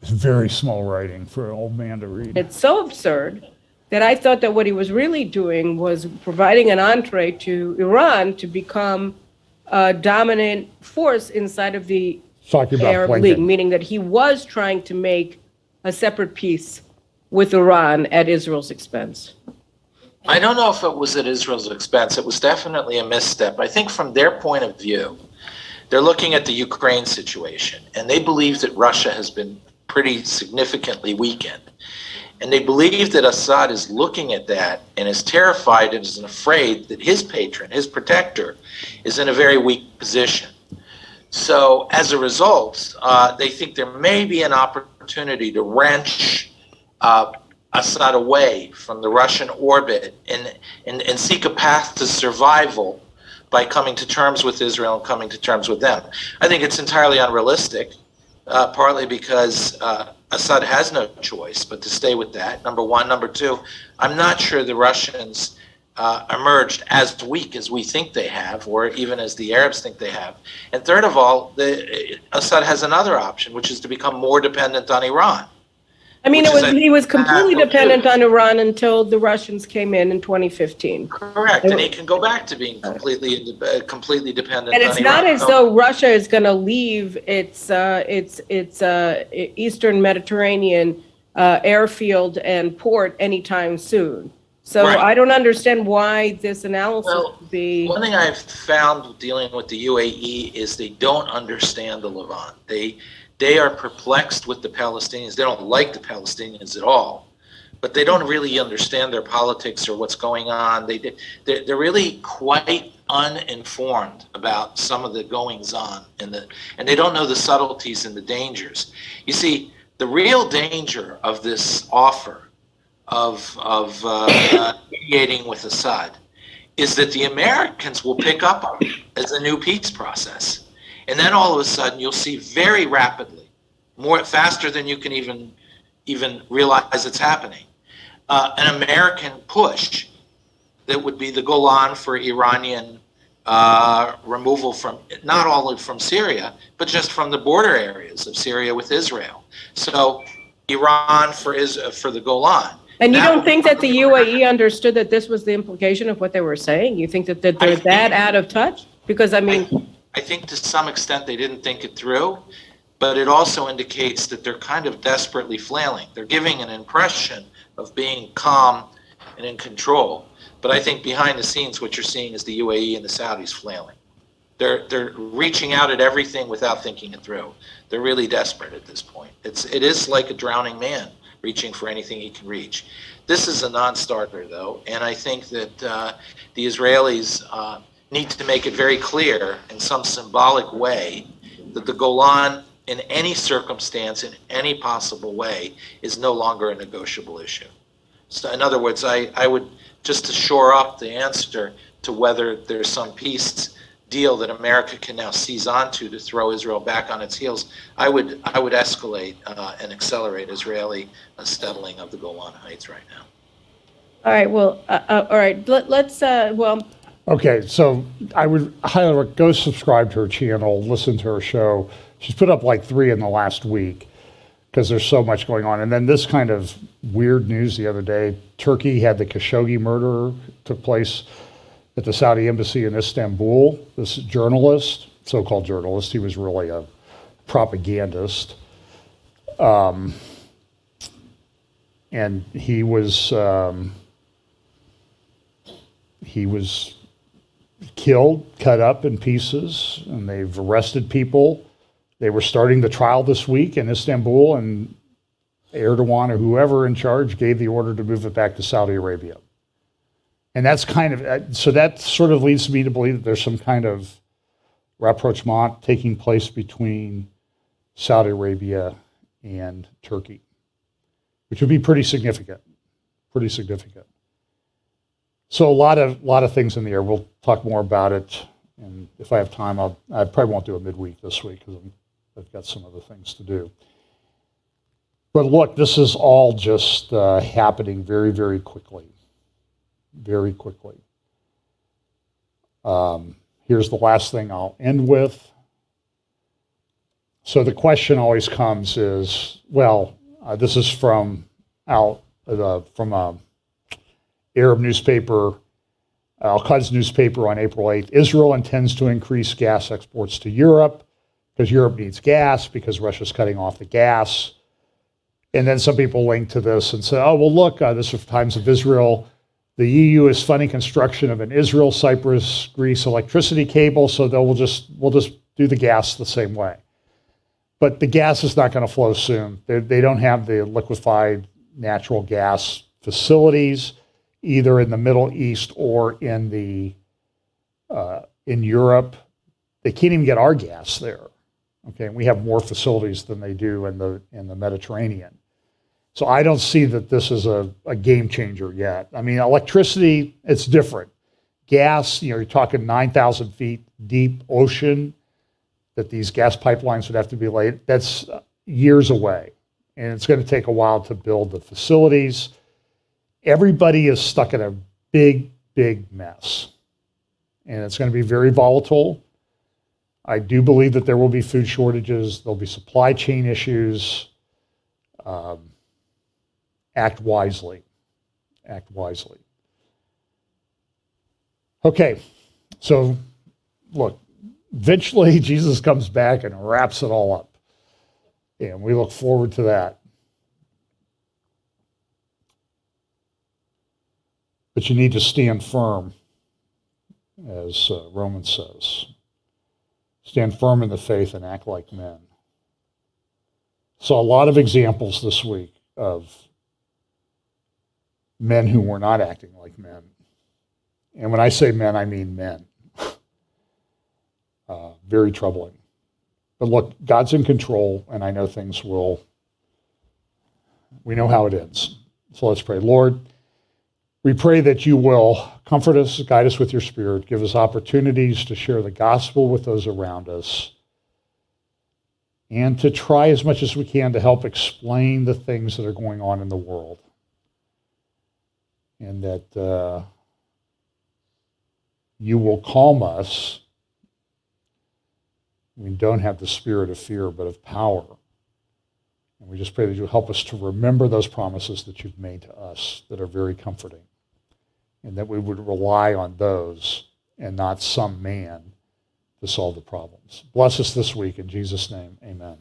It's very small writing for an old man to read. It's so absurd that I thought that what he was really doing was providing an entree to Iran to become a dominant force inside of the Arab League, meaning that he was trying to make a separate peace with Iran at Israel's expense. I don't know if it was at Israel's expense. It was definitely a misstep. I think from their point of view, they're looking at the Ukraine situation, and they believe that Russia has been pretty significantly weakened. And they believe that Assad is looking at that and is terrified and is afraid that his patron, his protector, is in a very weak position. So as a result, they think there may be an opportunity to wrench Assad away from the Russian orbit and seek a path to survival by coming to terms with Israel and coming to terms with them. I think it's entirely unrealistic, partly because Assad has no choice but to stay with that, number one. Number two, I'm not sure the Russians emerged as weak as we think they have, or even as the Arabs think they have. And third of all, Assad has another option, which is to become more dependent on Iran. I mean, he was completely dependent on Iran until the Russians came in 2015. Correct, and he can go back to being completely dependent on Iran. And it's not as though Russia is going to leave its Eastern Mediterranean airfield and port anytime soon. So Right. I don't understand why this analysis would be. One thing I've found dealing with the UAE is they don't understand the Levant. They are perplexed with the Palestinians. They don't like the Palestinians at all, but they don't really understand their politics or what's going on. They're really quite uninformed about some of the goings on, and they don't know the subtleties and the dangers. You see, the real danger of this offer of mediating with Assad is that the Americans will pick up on it as a new peace process. And then all of a sudden, you'll see very rapidly, faster than you can even realize it's happening, an American push that would be the Golan for Iranian removal from, not only from Syria, but just from the border areas of Syria with Israel. So Iran for the Golan. And you don't think that the UAE understood that this was the implication of what they were saying? You think that they're that out of touch? Because, I mean... I think to some extent they didn't think it through. but it also indicates that they're kind of desperately flailing. They're giving an impression of being calm and in control. But I think behind the scenes, what you're seeing is the UAE and the Saudis flailing. They're reaching out at everything without thinking it through. They're really desperate at this point. It is like a drowning man reaching for anything he can reach. This is a non-starter, though, and I think that the Israelis need to make it very clear in some symbolic way that the Golan, in any circumstance, in any possible way, is no longer a negotiable issue. So in other words, I would, just to shore up the answer to whether there's some peace deal that America can now seize onto to throw Israel back on its heels, I would escalate and accelerate Israeli settling of the Golan Heights right now. All right, well, all right, let's, well. Okay, so I would highly go subscribe to her channel, listen to her show. She's put up like 3 in the last week because there's so much going on. And then this kind of weird news the other day, Turkey had the Khashoggi murder took place at the Saudi embassy in Istanbul. This journalist, so-called journalist, he was really a propagandist. And he was killed, cut up in pieces, and they've arrested people. They were starting the trial this week in Istanbul, and Erdogan or whoever in charge gave the order to move it back to Saudi Arabia. And that's kind of, so that sort of leads me to believe that there's some kind of rapprochement taking place between Saudi Arabia and Turkey, which would be pretty significant, pretty significant. So a lot of things in the air. We'll talk more about it, and if I have time, I probably won't do a midweek this week because I've got some other things to do. But look, this is all just happening very, very quickly, very quickly. Here's the last thing I'll end with. So the question always comes is, well, this is from a Arab newspaper, Al-Quds newspaper on April 8th. Israel intends to increase gas exports to Europe because Europe needs gas because Russia's cutting off the gas. And then some people link to this and say, oh, well, look, this is Times of Israel. The EU is funding construction of an Israel, Cyprus, Greece electricity cable, so we'll just do the gas the same way. But the gas is not going to flow soon. They don't have the liquefied natural gas facilities, either in the Middle East or in Europe. They can't even get our gas there. Okay, and we have more facilities than they do in the Mediterranean. So I don't see that this is a game changer yet. I mean, electricity, it's different. Gas, you're talking 9,000 feet deep ocean that these gas pipelines would have to be laid. That's years away. And it's going to take a while to build the facilities. Everybody is stuck in a big, big mess. And it's going to be very volatile. I do believe that there will be food shortages. There'll be supply chain issues. Act wisely. Act wisely. Okay, so look, eventually Jesus comes back and wraps it all up. And we look forward to that. But you need to stand firm, as Romans says. Stand firm in the faith and act like men. So a lot of examples this week of men who were not acting like men. And when I say men, I mean men. Very troubling. But look, God's in control, and I know things will, we know how it ends. So let's pray. Lord, we pray that you will comfort us, guide us with your Spirit, give us opportunities to share the gospel with those around us, and to try as much as we can to help explain the things that are going on in the world. And that you will calm us. We don't have the spirit of fear, but of power. And we just pray that you'll help us to remember those promises that you've made to us that are very comforting. And that we would rely on those and not some man to solve the problems. Bless us this week. In Jesus' name, amen.